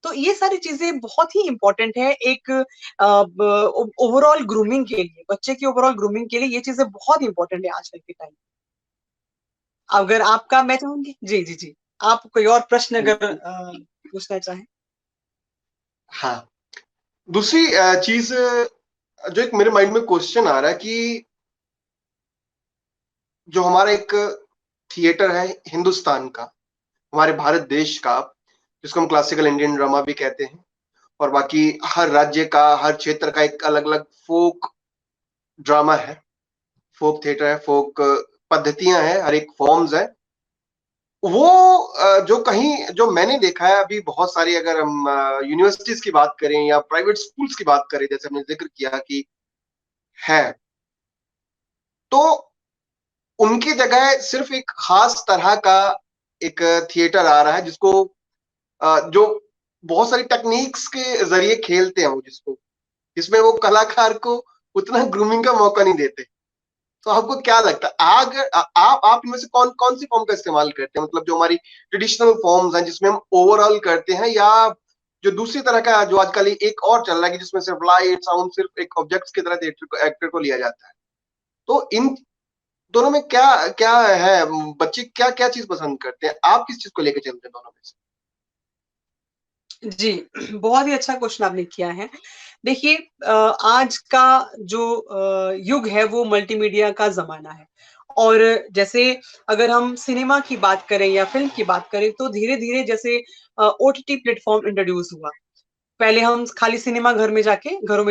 तो ये सारी चीजें बहुत ही इंपॉर्टेंट है एक ओवरऑल ग्रूमिंग के लिए, बच्चे की ओवरऑल ग्रूमिंग के लिए ये चीजें बहुत इंपॉर्टेंट है आजकल के टाइम। अगर आपका, मैं चाहूंगी जी जी जी, आप कोई और प्रश्न अगर पूछना चाहें। हाँ, दूसरी चीज जो एक मेरे माइंड में क्वेश्चन आ रहा है कि जो हमारा एक थिएटर है हिंदुस्तान का, हमारे भारत देश का, जिसको हम क्लासिकल इंडियन ड्रामा भी कहते हैं, और बाकी हर राज्य का, हर क्षेत्र का एक अलग अलग फोक ड्रामा है, फोक थिएटर है, फोक पद्धतियां हैं, हर एक फॉर्म्स है। वो जो कहीं जो मैंने देखा है अभी बहुत सारी, अगर हम यूनिवर्सिटीज की बात करें या प्राइवेट स्कूल्स की बात करें, जैसे हमने जिक्र किया कि है, तो उनकी जगह सिर्फ एक खास तरह का एक थिएटर आ रहा है, जिसको जो बहुत सारी टेक्निक्स के जरिए खेलते हैं वो, जिसको जिसमें वो कलाकार को उतना ग्रूमिंग का मौका नहीं देते। तो आपको क्या लगता है, आप इनमें से कौन कौन सी फॉर्म का इस्तेमाल करते हैं, मतलब जो हमारी ट्रेडिशनल फॉर्म्स हैं जिसमें हम ओवरऑल करते हैं, या जो दूसरी तरह का जो आजकल एक और चल रहा है कि जिसमें सिर्फ लाइट साउंड, सिर्फ एक ऑब्जेक्ट्स की तरह थिएटर को, एक्टर को लिया जाता है। तो इन दोनों में क्या क्या है, बच्चे क्या क्या चीज पसंद करते हैं, आप किस चीज को लेकर चलते हैं दोनों में से? जी, बहुत ही अच्छा क्वेश्चन आपने किया है। देखिए, आज का जो युग है वो मल्टीमीडिया का जमाना है, और जैसे अगर हम सिनेमा की बात करें या फिल्म की बात करें तो धीरे धीरे जैसे ओटीटी प्लेटफॉर्म इंट्रोड्यूस हुआ। पहले हम खाली सिनेमा घरों में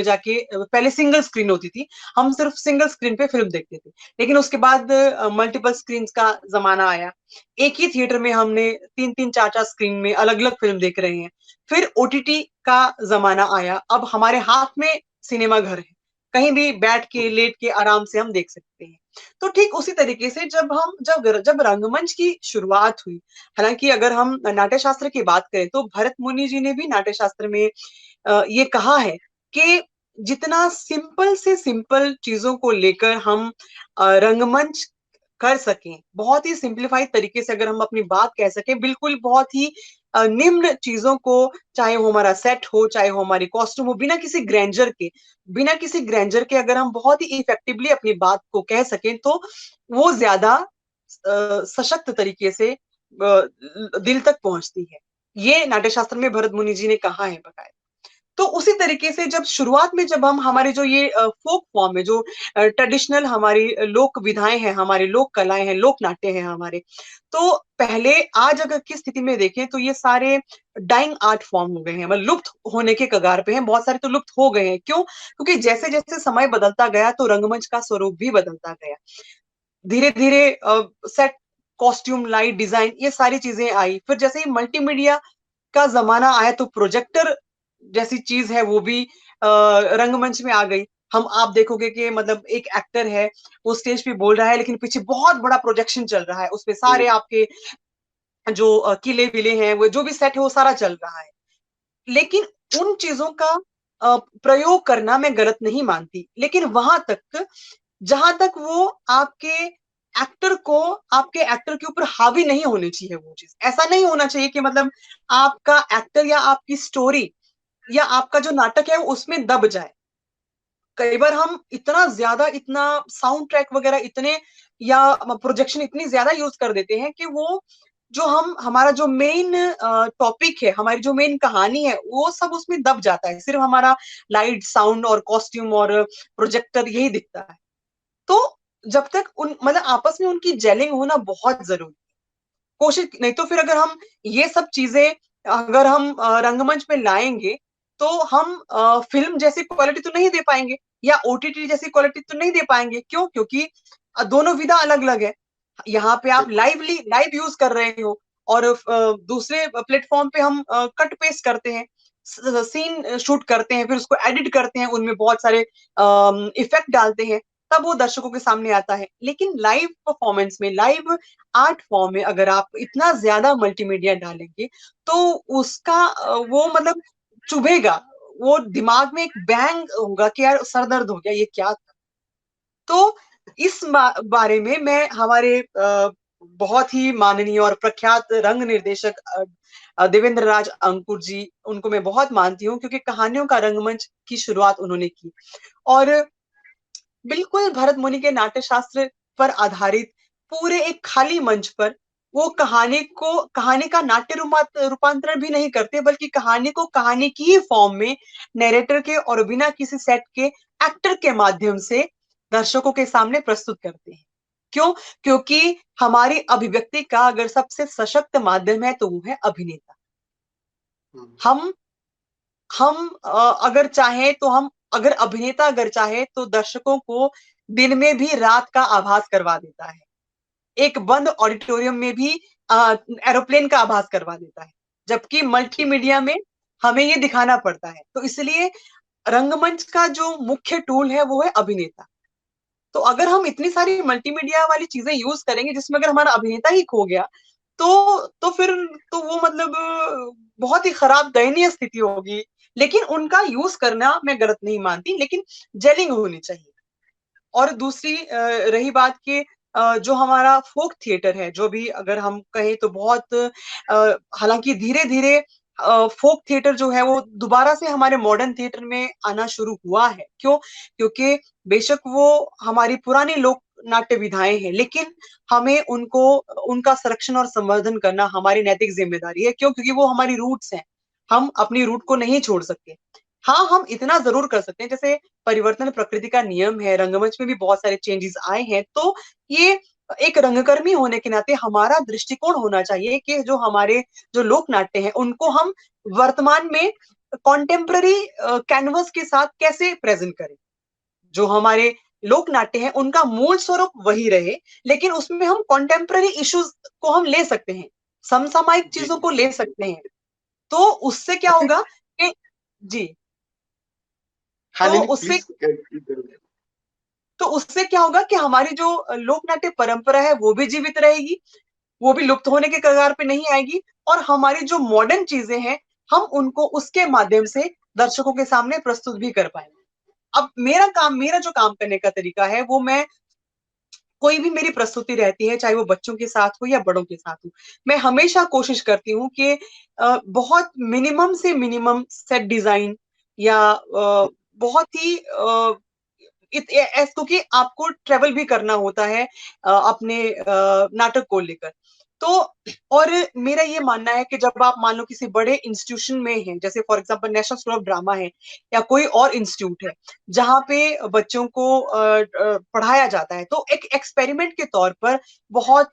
जाके पहले सिंगल स्क्रीन होती थी, हम सिर्फ सिंगल स्क्रीन पे फिल्म देखते थे। लेकिन उसके बाद मल्टीपल स्क्रीन का जमाना आया, एक ही थिएटर में हमने तीन तीन चार चार स्क्रीन में अलग अलग फिल्म देख रहे हैं। फिर ओटीटी का जमाना आया, अब हमारे हाथ में सिनेमा घर है, कहीं भी बैठ के लेट के आराम से हम देख सकते हैं। तो ठीक उसी तरीके से जब रंगमंच की शुरुआत हुई, हालांकि अगर हम नाट्य शास्त्र की बात करें तो भरत मुनि जी ने भी नाट्य शास्त्र में ये कहा है कि जितना सिंपल से सिंपल चीजों को लेकर हम रंगमंच कर सकें, बहुत ही सिंप्लीफाइड तरीके से अगर हम अपनी बात कह सकें, बिल्कुल बहुत ही निम्न चीजों को, चाहे वो हमारा सेट हो, चाहे वो हमारी कॉस्ट्यूम हो, बिना किसी ग्रैंजर के अगर हम बहुत ही इफेक्टिवली अपनी बात को कह सकें तो वो ज्यादा सशक्त तरीके से दिल तक पहुंचती है। ये नाट्य शास्त्र में भरत मुनि जी ने कहा है बताया। तो उसी तरीके से जब शुरुआत में जब हम हमारे जो ये फोक फॉर्म है, जो ट्रेडिशनल हमारी लोक विधाएं हैं, हमारी लोक कलाएं हैं, लोक नाट्य हैं हमारे, तो पहले आज अगर की स्थिति में देखें तो ये सारे डाइंग आर्ट फॉर्म हो गए हैं, मतलब लुप्त होने के कगार पे हैं। बहुत सारे तो लुप्त हो गए हैं, क्यों? क्योंकि जैसे जैसे समय बदलता गया तो रंगमंच का स्वरूप भी बदलता गया। धीरे धीरे सेट, कॉस्ट्यूम, लाइट, डिजाइन, ये सारी चीजें आई। फिर जैसे ही मल्टीमीडिया का जमाना आया तो प्रोजेक्टर जैसी चीज है वो भी रंगमंच में आ गई। आप देखोगे कि मतलब एक एक्टर है, वो स्टेज पे बोल रहा है लेकिन पीछे बहुत बड़ा प्रोजेक्शन चल रहा है, उसपे सारे आपके जो किले विले हैं, वो जो भी सेट है वो सारा चल रहा है। लेकिन उन चीजों का प्रयोग करना मैं गलत नहीं मानती, लेकिन वहां तक जहां तक वो एक्टर को आपके एक्टर के ऊपर हावी नहीं होनी चाहिए। वो चीज ऐसा नहीं होना चाहिए कि मतलब आपका एक्टर या आपकी स्टोरी या आपका जो नाटक है वो उसमें दब जाए। कई बार हम इतना ज्यादा, इतना साउंड ट्रैक वगैरह इतने, या प्रोजेक्शन इतनी ज्यादा यूज कर देते हैं कि वो जो हमारा जो मेन टॉपिक है, हमारी जो मेन कहानी है, वो सब उसमें दब जाता है। सिर्फ हमारा लाइट, साउंड और कॉस्ट्यूम और प्रोजेक्टर यही दिखता है। तो जब तक उन मतलब आपस में उनकी जेलिंग होना बहुत जरूरी, कोशिश नहीं तो फिर अगर हम ये सब चीजें अगर हम रंगमंच पे लाएंगे तो हम फिल्म जैसी क्वालिटी तो नहीं दे पाएंगे, या ओटीटी जैसी क्वालिटी तो नहीं दे पाएंगे। क्यों? क्योंकि दोनों विधा अलग अलग है। यहाँ पे आप बिल्कुल। लाइव यूज कर रहे हो, और दूसरे प्लेटफॉर्म पे हम कट पेस्ट करते हैं, सीन शूट करते हैं, फिर उसको एडिट करते हैं, उनमें बहुत सारे इफेक्ट डालते हैं, तब वो दर्शकों के सामने आता है। लेकिन लाइव परफॉर्मेंस में, लाइव आर्ट फॉर्म में अगर आप इतना ज्यादा मल्टीमीडिया डालेंगे तो उसका वो मतलब चुभेगा, वो दिमाग में एक बैंग होगा कि यार सर दर्द हो गया, ये क्या था। तो इस बारे में मैं हमारे बहुत ही माननीय और प्रख्यात रंग निर्देशक देवेंद्र राज अंकुर जी, उनको मैं बहुत मानती हूँ क्योंकि कहानियों का रंगमंच की शुरुआत उन्होंने की। और बिल्कुल भरत मुनि के नाट्य शास्त्र पर आधारित पूरे एक खाली मंच पर वो कहानी का नाट्य रूपांतरण भी नहीं करते, बल्कि कहानी को कहानी की ही फॉर्म में नैरेटर के और बिना किसी सेट के एक्टर के माध्यम से दर्शकों के सामने प्रस्तुत करते हैं। क्यों? क्योंकि हमारी अभिव्यक्ति का अगर सबसे सशक्त माध्यम है तो वो है अभिनेता। हम अगर चाहें तो अगर अभिनेता अगर चाहे तो दर्शकों को दिन में भी रात का आभास करवा देता है, एक बंद ऑडिटोरियम में भी एरोप्लेन का आभास करवा देता है, जबकि मल्टीमीडिया में हमें ये दिखाना पड़ता है। तो इसलिए रंगमंच का जो मुख्य टूल है वो है अभिनेता। तो अगर हम इतनी सारी मल्टीमीडिया वाली चीजें यूज करेंगे जिसमें अगर हमारा अभिनेता ही खो गया तो फिर तो वो मतलब बहुत ही खराब दयनीय स्थिति होगी। लेकिन उनका यूज करना मैं गलत नहीं मानती, लेकिन जेलिंग होनी चाहिए। और दूसरी रही बात कि जो हमारा फोक थिएटर है, जो भी अगर हम कहें तो बहुत हालांकि धीरे धीरे फोक थिएटर जो है वो दोबारा से हमारे मॉडर्न थिएटर में आना शुरू हुआ है। क्यों? क्योंकि बेशक वो हमारी पुरानी लोक नाट्य विधाएं हैं, लेकिन हमें उनको उनका संरक्षण और संवर्धन करना हमारी नैतिक जिम्मेदारी है। क्यों? क्योंकि वो हमारी रूट्स हैं, हम अपनी रूट को नहीं छोड़ सकते। हाँ, हम इतना जरूर कर सकते हैं, जैसे परिवर्तन प्रकृति का नियम है, रंगमंच में भी बहुत सारे चेंजेस आए हैं, तो ये एक रंगकर्मी होने के नाते हमारा दृष्टिकोण होना चाहिए कि जो हमारे जो लोक नाट्य हैं उनको हम वर्तमान में कॉन्टेम्प्ररी कैनवस के साथ कैसे प्रेजेंट करें। जो हमारे लोक नाट्य हैं उनका मूल स्वरूप वही रहे, लेकिन उसमें हम कॉन्टेम्प्ररी इश्यूज को हम ले सकते हैं, समसामयिक जी चीजों को ले सकते हैं। तो उससे क्या अच्छा। होगा कि जी, हाँ, तो नहीं उससे प्लीज जरूर। तो उससे क्या होगा कि हमारी जो लोक नाट्य परंपरा है वो भी जीवित रहेगी, वो भी लुप्त होने के कगार पे नहीं आएगी। और हमारी जो मॉडर्न चीजें हैं हम उनको उसके माध्यम से दर्शकों के सामने प्रस्तुत भी कर पाएंगे। अब मेरा जो काम करने का तरीका है वो मैं कोई भी मेरी प्रस्तुति रहती है, चाहे वो बच्चों के साथ हो या बड़ों के साथ हो, मैं हमेशा कोशिश करती हूँ कि बहुत मिनिमम से मिनिमम सेट डिजाइन या बहुत ही क्योंकि आपको ट्रेवल भी करना होता है अपने नाटक को लेकर। तो और मेरा ये मानना है कि जब आप मान लो किसी बड़े इंस्टीट्यूशन में हैं, जैसे for example national school of drama है या कोई और इंस्टीट्यूट है जहाँ पे बच्चों को पढ़ाया जाता है, तो एक एक्सपेरिमेंट के तौर पर बहुत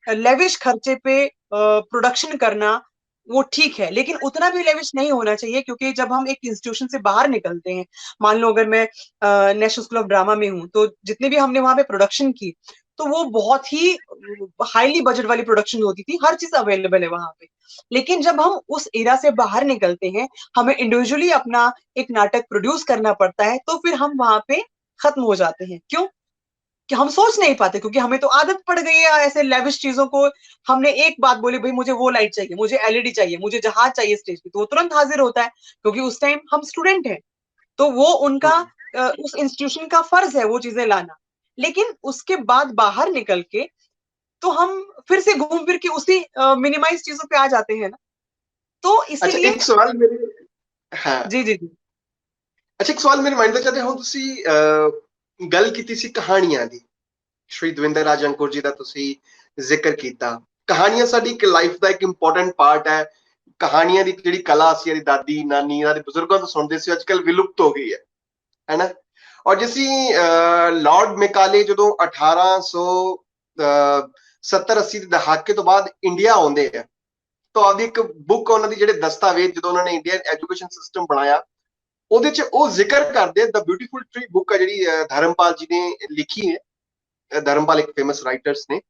लेविश खर्चे पे प्रोडक्शन करना वो ठीक है, लेकिन उतना भी लेविश नहीं होना चाहिए। क्योंकि जब हम एक इंस्टीट्यूशन से बाहर निकलते हैं, मान लो अगर मैं नेशनल स्कूल ऑफ ड्रामा में हूँ, तो जितने भी हमने वहां पे प्रोडक्शन की तो वो बहुत ही हाईली बजट वाली प्रोडक्शन होती थी, हर चीज अवेलेबल है वहां पे। लेकिन जब हम उस एरा से बाहर निकलते हैं, हमें इंडिविजुअली अपना एक नाटक प्रोड्यूस करना पड़ता है, तो फिर हम वहां पे खत्म हो जाते हैं। क्यों? कि हम सोच नहीं पाते, क्योंकि हमें तो आदत पड़ गई है ऐसे लेविश चीजों को। हमने एक बात बोली, भाई मुझे वो लाइट चाहिए, मुझे एलईडी चाहिए, मुझे जहाज चाहिए स्टेज पे, तो वो तुरंत हाजिर होता है, क्योंकि उस टाइम हम स्टूडेंट हैं। तो वो उनका उस इंस्टीट्यूशन का फर्ज है वो चीजें लाना। लेकिन उसके बाद बाहर निकल के तो हम फिर से घूम फिर के उसी मिनिमाइज चीजों पे आ जाते हैं ना। तो अच्छा, इसीलिए एक सवाल मेरे, हाँ, जी जी जी ਅੱਛਾ ਇੱਕ ਸਵਾਲ ਮੇਰੇ ਮਾਈਂਡ ਵਿੱਚ ਆਇਆ ਹੁਣ ਤੁਸੀਂ ਗੱਲ ਕੀਤੀ ਸੀ ਕਹਾਣੀਆਂ ਦੀ। ਸ਼੍ਰੀ ਦਵਿੰਦਰ ਰਾਜ ਅੰਕੁਰ ਜੀ ਦਾ ਤੁਸੀਂ ਜ਼ਿਕਰ ਕੀਤਾ। ਕਹਾਣੀਆਂ ਸਾਡੀ ਇੱਕ ਲਾਈਫ ਦਾ ਇੱਕ ਇੰਪੋਰਟੈਂਟ ਪਾਰਟ ਹੈ। ਕਹਾਣੀਆਂ ਦੀ ਜਿਹੜੀ ਕਲਾ ਸੀ ਇਹਦੀ ਦਾਦੀ ਨਾਨੀ ਇਹਨਾਂ ਦੇ ਬਜ਼ੁਰਗਾਂ ਤੋਂ ਸੁਣਦੇ ਸੀ, ਅੱਜ ਕੱਲ ਵਿਲੁਪਤ ਹੋ ਗਈ ਹੈ ਨਾ। ਔਰ ਜੇ ਅਸੀਂ ਲਾਰਡ ਮੈਕਾਲੇ ਜਦੋਂ 1870-80 ਦੇ ਦਹਾਕੇ ਤੋਂ ਬਾਅਦ ਇੰਡੀਆ ਆਉਂਦੇ ਆ, ਤਾਂ ਆਪਦੀ ਇੱਕ ਬੁੱਕ ਉਹਨਾਂ ਦੀ ਜਿਹੜੇ ਦਸਤਾਵੇਜ਼ ਜਦੋਂ ਉਹਨਾਂ ਨੇ ਇੰਡੀਅਨ ਐਜੂਕੇਸ਼ਨ ਸਿਸਟਮ ਬਣਾਇਆ ਉਹਦੇ ਚ ਉਹ ਜ਼ਿਕਰ ਕਰਦੇ ਦ ਬਿਊਟੀਫੁਲ ਟਰੀ ਬੁੱਕ ਆ ਜਿਹੜੀ ਧਰਮਪਾਲ ਜੀ ਨੇ ਲਿਖੀ ਹੈ। ਧਰਮਪਾਲ ਇੱਕ ਫੇਮਸ ਰਾਈਟਰਸ ਨੇ,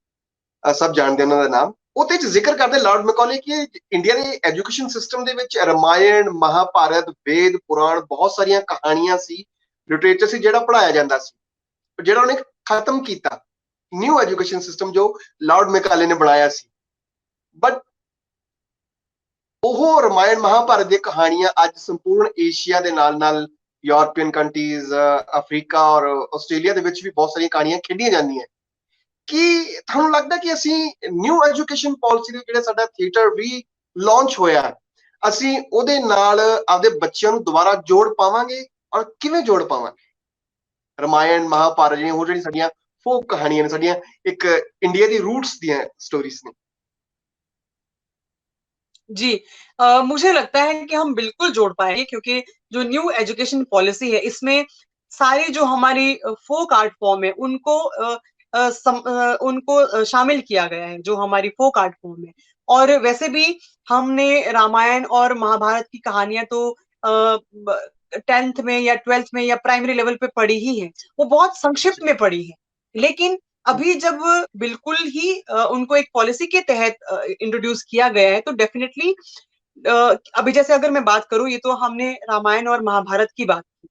ਸਭ ਜਾਣਦੇ ਉਹਨਾਂ ਦਾ ਨਾਮ। ਉਹਦੇ ਚ ਜ਼ਿਕਰ ਕਰਦੇ ਲਾਰਡ ਮੈਕੌਲੇ ਕਿ ਇੰਡੀਆ ਦੇ ਐਜੂਕੇਸ਼ਨ ਸਿਸਟਮ ਦੇ ਵਿੱਚ ਰਾਮਾਇਣ, ਮਹਾਭਾਰਤ, ਵੇਦ, ਪੁਰਾਣ ਬਹੁਤ ਸਾਰੀਆਂ ਕਹਾਣੀਆਂ ਸੀ, ਲਿਟਰੇਚਰ ਸੀ ਜਿਹੜਾ ਪੜ੍ਹਾਇਆ ਜਾਂਦਾ ਸੀ, ਜਿਹੜਾ ਉਹਨੇ ਖਤਮ ਕੀਤਾ ਨਿਊ ਐਜੂਕੇਸ਼ਨ ਸਿਸਟਮ ਜੋ ਲਾਰਡ ਮੈਕਾਲੇ ਨੇ ਬਣਾਇਆ ਸੀ। ਬਟ ਉਹ ਰਾਮਾਇਣ ਮਹਾਭਾਰਤ ਦੀਆਂ ਕਹਾਣੀਆਂ ਅੱਜ ਸੰਪੂਰਨ ਏਸ਼ੀਆ ਦੇ ਨਾਲ ਨਾਲ ਯੂਰਪੀਅਨ ਕੰਟਰੀਜ਼, ਅਫਰੀਕਾ ਔਰ ਆਸਟ੍ਰੇਲੀਆ ਦੇ ਵਿੱਚ ਵੀ ਬਹੁਤ ਸਾਰੀਆਂ ਕਹਾਣੀਆਂ ਖੇਡੀਆਂ ਜਾਂਦੀਆਂ। ਕੀ ਤੁਹਾਨੂੰ ਲੱਗਦਾ ਕਿ ਅਸੀਂ ਨਿਊ ਐਜੂਕੇਸ਼ਨ ਪਾਲਿਸੀ ਦੇ ਜਿਹੜਾ ਸਾਡਾ ਥੀਏਟਰ ਵੀ ਲਾਂਚ ਹੋਇਆ, ਅਸੀਂ ਉਹਦੇ ਨਾਲ ਆਪਦੇ ਬੱਚਿਆਂ ਨੂੰ ਦੁਬਾਰਾ ਜੋੜ ਪਾਵਾਂਗੇ ਔਰ ਕਿਵੇਂ ਜੋੜ ਪਾਵਾਂਗੇ? ਰਾਮਾਇਣ ਮਹਾਭਾਰਤ ਜਿਹੜੀਆਂ ਹੋਰ ਜਿਹੜੀ ਸਾਡੀਆਂ ਫੋਕ ਕਹਾਣੀਆਂ ਨੇ, ਸਾਡੀਆਂ ਇੱਕ ਇੰਡੀਆ ਦੀ रूट्स ਦੀਆਂ स्टोरीज ने। जी, मुझे लगता है कि हम बिल्कुल जोड़ पाएंगे, क्योंकि जो न्यू एजुकेशन पॉलिसी है इसमें सारी जो हमारी फोक आर्ट फॉर्म है उनको शामिल किया गया है, जो हमारी फोक आर्ट फॉर्म है। और वैसे भी हमने रामायण और महाभारत की कहानियां तो 10th में या 12th में या प्राइमरी लेवल पे पढ़ी ही है, वो बहुत संक्षिप्त में पढ़ी है। लेकिन अभी जब बिल्कुल ही उनको एक पॉलिसी के तहत इंट्रोड्यूस किया गया है, तो डेफिनेटली अभी जैसे अगर मैं बात करूं, ये तो हमने रामायण और महाभारत की बात की,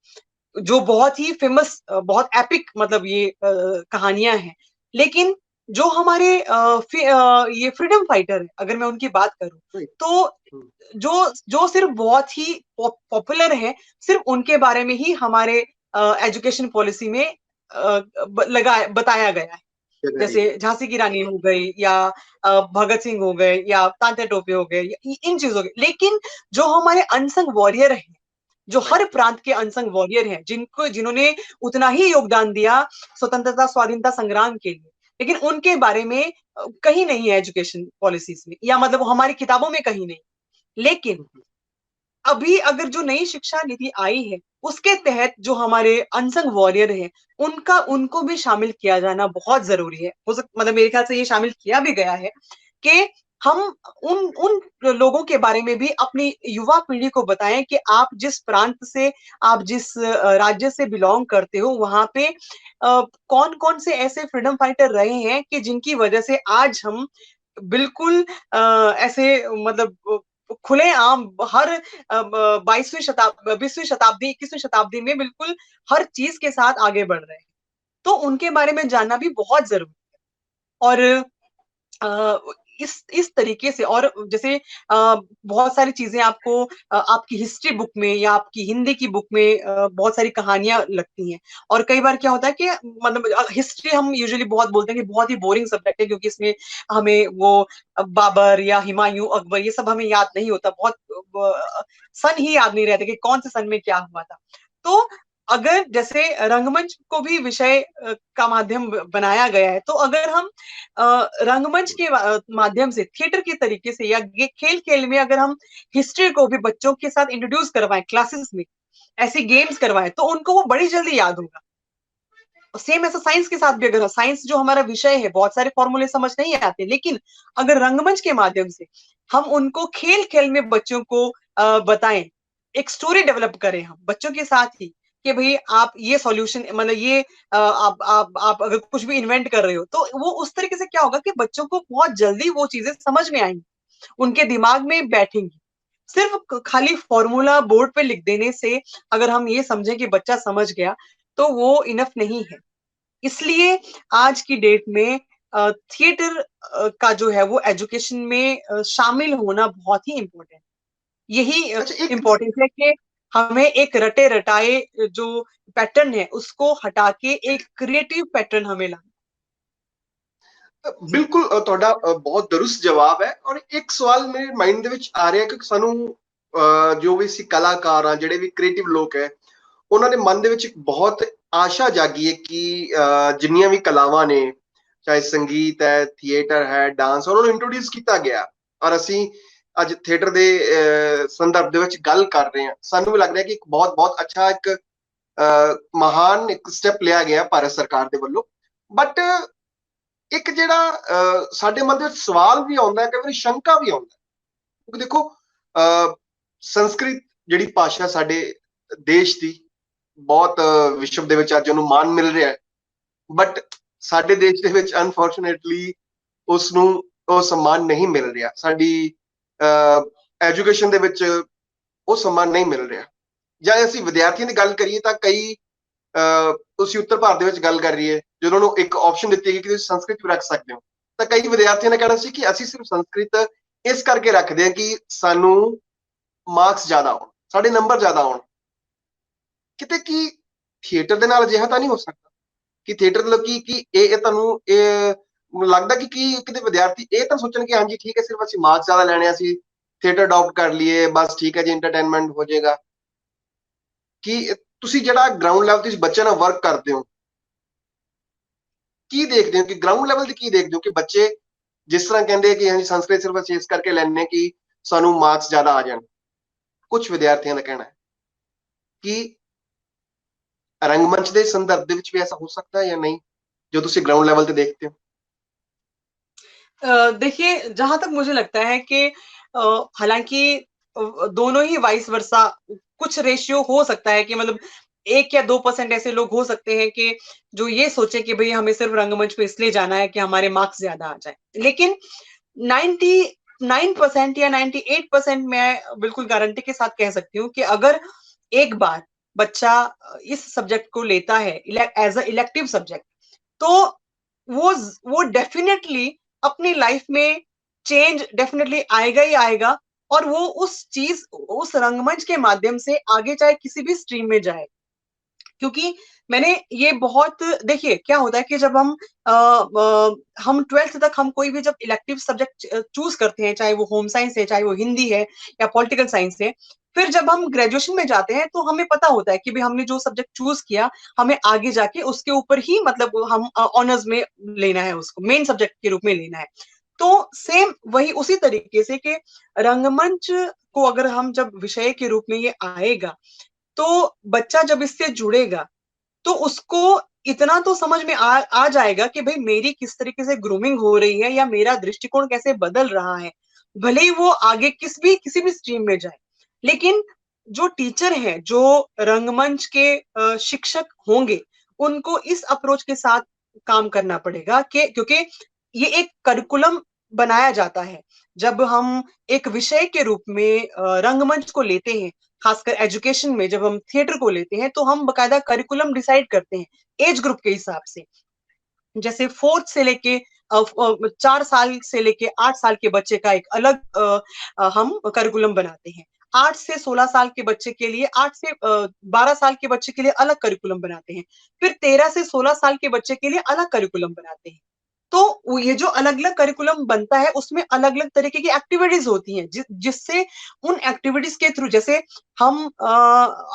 जो बहुत ही फेमस, बहुत एपिक, मतलब ये कहानियां हैं। लेकिन जो हमारे ये फ्रीडम फाइटर है, अगर मैं उनकी बात करूं, तो जो जो सिर्फ बहुत ही पॉपुलर है, सिर्फ उनके बारे में ही हमारे एजुकेशन पॉलिसी में बताया गया है। जैसे झांसी की रानी हो गई, या भगत सिंह हो गए, या तात्या टोपे हो गए, इन चीजों के। लेकिन जो हमारे अनसंग वॉरियर हैं, जो हर प्रांत के अनसंग वॉरियर हैं, जिन्होंने उतना ही योगदान दिया स्वतंत्रता स्वाधीनता संग्राम के लिए, लेकिन उनके बारे में कहीं नहीं है एजुकेशन पॉलिसीज में, या मतलब हमारी किताबों में कहीं नहीं। लेकिन अभी अगर जो नई शिक्षा नीति आई है, उसके तहत जो हमारे अनसंग वॉरियर हैं, उनको भी शामिल किया जाना बहुत जरूरी है। मतलब मेरे ख्याल से ये शामिल किया भी गया है कि हम उन लोगों के बारे में भी अपनी युवा पीढ़ी को बताएं कि आप जिस प्रांत से, आप जिस राज्य से बिलोंग करते हो, वहां पे कौन कौन से ऐसे फ्रीडम फाइटर रहे हैं कि जिनकी वजह से आज हम बिल्कुल ऐसे, मतलब खुले आम हर 20वीं शताब्दी 21वीं शताब्दी में बिल्कुल हर चीज के साथ आगे बढ़ रहे हैं। तो उनके बारे में जानना भी बहुत जरूरी है। और इस तरीके से, और जैसे बहुत सारी चीजें आपको आपकी हिस्ट्री बुक में या आपकी हिंदी की बुक में बहुत सारी कहानियां लगती हैं। और कई बार क्या होता है कि मतलब हिस्ट्री हम यूजुअली बहुत बोलते हैं कि बहुत ही बोरिंग सब्जेक्ट है, क्योंकि इसमें हमें वो बाबर या हुमायूं, अकबर, ये सब हमें याद नहीं होता, बहुत सन ही याद नहीं रहते कि कौन से सन में क्या हुआ था। तो अगर जैसे रंगमंच को भी विषय का माध्यम बनाया गया है, तो अगर हम रंगमंच के माध्यम से, थिएटर के तरीके से, या खेल खेल में अगर हम हिस्ट्री को भी बच्चों के साथ इंट्रोड्यूस करवाएं क्लासेस में, ऐसी गेम्स करवाएं, तो उनको वो बड़ी जल्दी याद होगा। सेम ऐसा साइंस के साथ भी, अगर साइंस जो हमारा विषय है, बहुत सारे फॉर्मूले समझ नहीं आते, लेकिन अगर रंगमंच के माध्यम से हम उनको खेल खेल में बच्चों को बताएं, एक स्टोरी डेवलप करें हम बच्चों के साथ ही, कि भाई आप ये सॉल्यूशन, मतलब ये आप अगर कुछ भी इन्वेंट कर रहे हो, तो वो उस तरीके से क्या होगा कि बच्चों को बहुत जल्दी वो चीजें समझ में आएंगी, उनके दिमाग में बैठेंगी। सिर्फ खाली फॉर्मूला बोर्ड पे लिख देने से अगर हम ये समझें कि बच्चा समझ गया, तो वो इनफ नहीं है। इसलिए आज की डेट में थिएटर का जो है वो एजुकेशन में शामिल होना बहुत ही इम्पोर्टेंट, यही इम्पोर्टेंट है कि हमें एक रटे रटाए जो पैटर्न है उसको हटा के एक क्रिएटिव पैटर्न हमें लाना। बिल्कुल ਤੁਹਾਡਾ बहुत दुरुस्त जवाब है। और एक सवाल मेरे माइंड ਦੇ ਵਿੱਚ ਆ ਰਿਹਾ ਕਿ ਸਾਨੂੰ ਜੋ ਵੀ ਸੀ ਕਲਾਕਾਰ ਆ, ਜਿਹੜੇ ਵੀ ਕ੍ਰੀਏਟਿਵ ਲੋਕ ਹੈ, ਉਹਨਾਂ ਦੇ ਮਨ ਦੇ ਵਿੱਚ ਇੱਕ ਬਹੁਤ ਆਸ਼ਾ ਜਾਗੀ ਹੈ ਕਿ ਜਿੰਨੀਆਂ ਵੀ ਕਲਾਵਾਂ ਨੇ, ਚਾਹੇ ਸੰਗੀਤ ਹੈ, ਥੀਏਟਰ ਹੈ, ਡਾਂਸ, ਉਹਨਾਂ ਨੂੰ ਇੰਟਰੋਡਿਊਸ ਕੀਤਾ ਗਿਆ। ਔਰ ਅਸੀਂ ਅੱਜ ਥੀਏਟਰ ਦੇ ਸੰਦਰਭ ਦੇ ਵਿੱਚ ਗੱਲ ਕਰ ਰਹੇ ਹਾਂ। ਸਾਨੂੰ ਵੀ ਲੱਗ ਰਿਹਾ ਕਿ ਇੱਕ ਬਹੁਤ ਬਹੁਤ ਅੱਛਾ, ਇੱਕ ਮਹਾਨ ਇੱਕ ਸਟੈਪ ਲਿਆ ਗਿਆ ਭਾਰਤ ਸਰਕਾਰ ਦੇ ਵੱਲੋਂ। ਬਟ ਇੱਕ ਜਿਹੜਾ ਸਾਡੇ ਮਨ ਦੇ ਵਿੱਚ ਸਵਾਲ ਵੀ ਆਉਂਦਾ, ਕਈ ਵਾਰੀ ਸ਼ੰਕਾ ਵੀ ਆਉਂਦਾ, ਕਿਉਂਕਿ ਦੇਖੋ ਸੰਸਕ੍ਰਿਤ ਜਿਹੜੀ ਭਾਸ਼ਾ ਸਾਡੇ ਦੇਸ਼ ਦੀ ਬਹੁਤ ਵਿਸ਼ਵ ਦੇ ਵਿੱਚ ਅੱਜ ਉਹਨੂੰ ਮਾਣ ਮਿਲ ਰਿਹਾ ਹੈ, ਬਟ ਸਾਡੇ ਦੇਸ਼ ਦੇ ਵਿੱਚ ਅਨਫੋਰਚੂਨੇਟਲੀ ਉਸ ਨੂੰ ਉਹ ਸਨਮਾਨ ਨਹੀਂ ਮਿਲ ਰਿਹਾ। ਸਾਡੀ ਐਜੂਕੇਸ਼ਨ ਦੇ ਵਿੱਚ ਉਹ ਸਨਮਾਨ ਨਹੀਂ ਮਿਲ ਰਿਹਾ। ਜਾਂ ਅਸੀਂ ਵਿਦਿਆਰਥੀਆਂ ਦੀ ਗੱਲ ਕਰੀਏ ਤਾਂ ਕਈ ਤੁਸੀਂ ਉੱਤਰ ਭਾਰਤ ਦੇ ਵਿੱਚ ਗੱਲ ਕਰ ਰਹੀ ਹੈ, ਜਦੋਂ ਉਹਨੂੰ ਇੱਕ ਆਪਸ਼ਨ ਦਿੱਤੀ ਗਈ ਕਿ ਤੁਸੀਂ ਸੰਸਕ੍ਰਿਤ ਵੀ ਰੱਖ ਸਕਦੇ ਹੋ, ਤਾਂ ਕਈ ਵਿਦਿਆਰਥੀਆਂ ਨੇ ਕਹਿਣਾ ਸੀ ਕਿ ਅਸੀਂ ਸਿਰਫ ਸੰਸਕ੍ਰਿਤ ਇਸ ਕਰਕੇ ਰੱਖਦੇ ਹਾਂ ਕਿ ਸਾਨੂੰ ਮਾਰਕਸ ਜ਼ਿਆਦਾ ਆਉਣ, ਸਾਡੇ ਨੰਬਰ ਜ਼ਿਆਦਾ ਆਉਣ। ਕਿਤੇ ਕੀ ਥੀਏਟਰ ਦੇ ਨਾਲ ਅਜਿਹਾ ਤਾਂ ਨਹੀਂ ਹੋ ਸਕਦਾ ਕਿ ਥੀਏਟਰ ਦੇ ਲੋਕ ਕੀ ਇਹ ਤੁਹਾਨੂੰ ਇਹ ਲੱਗਦਾ ਕਿ ਕਿਤੇ ਵਿਦਿਆਰਥੀ ਇਹ ਤਾਂ ਸੋਚਣ ਕਿ ਹਾਂਜੀ ਠੀਕ ਹੈ, ਸਿਰਫ ਅਸੀਂ ਮਾਰਕਸ ਜ਼ਿਆਦਾ ਲੈਣੇ, ਅਸੀਂ थिएटर अडॉप्ट कर लिए, बस ठीक है जी, एंटरटेनमेंट हो जाएगा। कि ਤੁਸੀਂ ਜਿਹੜਾ ਗਰਾਊਂਡ ਲੈਵਲ ਤੇ ਬੱਚੇ ਨਾਲ ਵਰਕ ਕਰਦੇ ਹੋ, ਕੀ ਦੇਖਦੇ ਹੋ ਕਿ ਗਰਾਊਂਡ ਲੈਵਲ ਤੇ ਕੀ ਦੇਖਦੇ ਹੋ ਕਿ ਬੱਚੇ ਜਿਸ ਤਰ੍ਹਾਂ ਕਹਿੰਦੇ ਕਿ ਹਾਂਜੀ ਸੰਸਕ੍ਰਿਤ ਸਿਰਫ ਅਸੀਂ ਇਸ ਕਰਕੇ ਲੈਣੇ ਕਿ ਸਾਨੂੰ ਮਾਰਕਸ ਜ਼ਿਆਦਾ ਆ ਜਾਣ, ਕੁਝ ਵਿਦਿਆਰਥੀਆਂ ਦਾ ਕਹਿਣਾ ਹੈ ਕਿ ਰੰਗਮੰਚ ਦੇ ਸੰਦਰਭ ਦੇ ਵਿੱਚ ਵੀ ਐਸਾ ਹੋ ਸਕਦਾ ਹੈ ਜਾਂ नहीं, जो ਤੁਸੀਂ ग्राउंड लेवल पे देखते हो? देखिए, जहां तक मुझे लगता है कि हालांकि दोनों ही वाइस वर्सा कुछ रेशियो हो सकता है कि मतलब 1 या 2% ऐसे लोग हो सकते हैं कि जो ये सोचे कि भाई हमें सिर्फ रंगमंच पे इसलिए जाना है कि हमारे मार्क्स ज्यादा आ जाए, लेकिन 99% या 98% मैं बिल्कुल गारंटी के साथ कह सकती हूँ कि अगर एक बार बच्चा इस सब्जेक्ट को लेता है एज अ इलेक्टिव सब्जेक्ट, तो वो डेफिनेटली अपनी लाइफ में चेंज डेफिनेटली आएगा ही आएगा, और वो उस रंगमंच के माध्यम से आगे चाहे किसी भी स्ट्रीम में जाए। क्योंकि मैंने ये बहुत देखिए क्या होता है कि जब हम 12th तक हम कोई भी जब इलेक्टिव सब्जेक्ट चूज करते हैं, चाहे वो होम साइंस है, चाहे वो हिंदी है या पॉलिटिकल साइंस है, फिर जब हम ग्रेजुएशन में जाते हैं तो हमें पता होता है कि भाई हमने जो सब्जेक्ट चूज किया हमें आगे जाके उसके ऊपर ही मतलब हम ऑनर्स में लेना है, उसको मेन सब्जेक्ट के रूप में लेना है। तो सेम वही उसी तरीके से कि रंगमंच को अगर हम जब विषय के रूप में ये आएगा, तो बच्चा जब इससे जुड़ेगा तो उसको इतना तो समझ में आ जाएगा कि भाई मेरी किस तरीके से ग्रूमिंग हो रही है या मेरा दृष्टिकोण कैसे बदल रहा है, भले ही वो आगे किसी भी स्ट्रीम में जाए। लेकिन जो टीचर है, जो रंगमंच के शिक्षक होंगे, उनको इस अप्रोच के साथ काम करना पड़ेगा कि क्योंकि ये एक करिकुलम बनाया जाता है। जब हम एक विषय के रूप में रंगमंच को लेते हैं, खासकर एजुकेशन में जब हम थिएटर को लेते हैं, तो हम बकायदा करिकुलम डिसाइड करते हैं एज ग्रुप के हिसाब से। जैसे 4th से लेके 4 साल से लेके 8 साल के बच्चे का एक अलग हम करिकुलम बनाते हैं। 8 से 16 साल के बच्चे के लिए, 8 से 12 साल के बच्चे के लिए अलग करिकुलम बनाते हैं। फिर 13 से 16 साल के बच्चे के लिए अलग करिकुलम बनाते हैं। तो ये जो अलग-अलग करिकुलम बनता है, उसमें अलग-अलग तरीके की एक्टिविटीज होती हैं, जिससे उन एक्टिविटीज के थ्रू, जैसे हम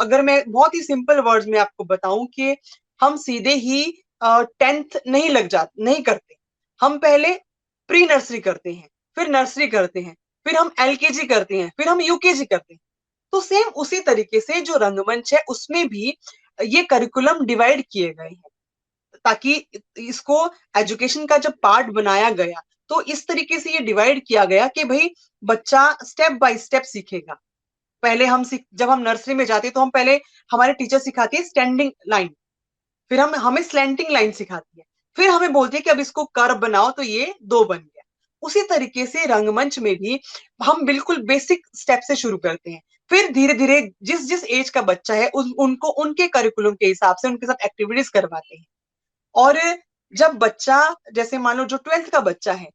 अगर मैं बहुत ही सिंपल वर्ड्स में आपको बताऊं कि हम सीधे ही 10th नहीं करते। हम पहले प्री नर्सरी करते हैं, फिर नर्सरी करते हैं, फिर हम एलकेजी करते हैं, फिर हम यूकेजी करते हैं। तो सेम उसी तरीके से जो रंगमंच है उसमें भी ये करिकुलम डिवाइड किए गए हैं, ताकि इसको एजुकेशन का जब पार्ट बनाया गया तो इस तरीके से ये डिवाइड किया गया कि भाई बच्चा स्टेप बाय स्टेप सीखेगा। पहले जब हम नर्सरी में जाते हैं तो हम पहले हमारे टीचर सिखाती है स्टैंडिंग लाइन, फिर हमें स्लैंटिंग लाइन सिखाती है, फिर हमें बोलती है कि अब इसको कर्व बनाओ, तो ये 2 बन गया। उसी तरीके से रंगमंच में भी हम बिल्कुल बेसिक स्टेप से शुरू करते हैं, फिर धीरे धीरे जिस जिस एज का बच्चा है उनको उनके करिकुलम के हिसाब से उनके साथ एक्टिविटीज करवाते हैं। और जब बच्चा, जैसे मान लो जो 12th का बच्चा है,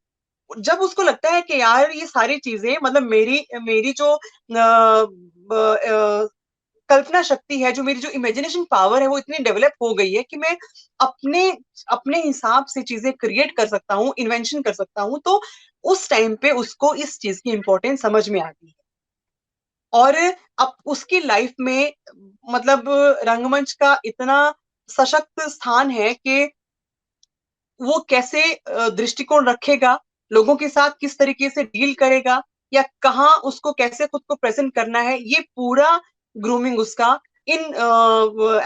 जब उसको लगता है कि यार ये सारी चीजें मतलब मेरी मेरी जो कल्पना शक्ति है, जो मेरी जो इमेजिनेशन पावर है, वो इतनी डेवलप हो गई है कि मैं अपने अपने हिसाब से चीजें क्रिएट कर सकता हूँ, इन्वेंशन कर सकता हूँ। तो उस टाइम पे उसको इस चीज की इंपॉर्टेंस समझ में आती है, और अब उसकी लाइफ में मतलब रंगमंच का इतना सशक्त स्थान है कि वो कैसे दृष्टिकोण रखेगा, लोगों के साथ किस तरीके से डील करेगा, या कहाँ उसको कैसे खुद को प्रेजेंट करना है, ये पूरा ग्रूमिंग उसका इन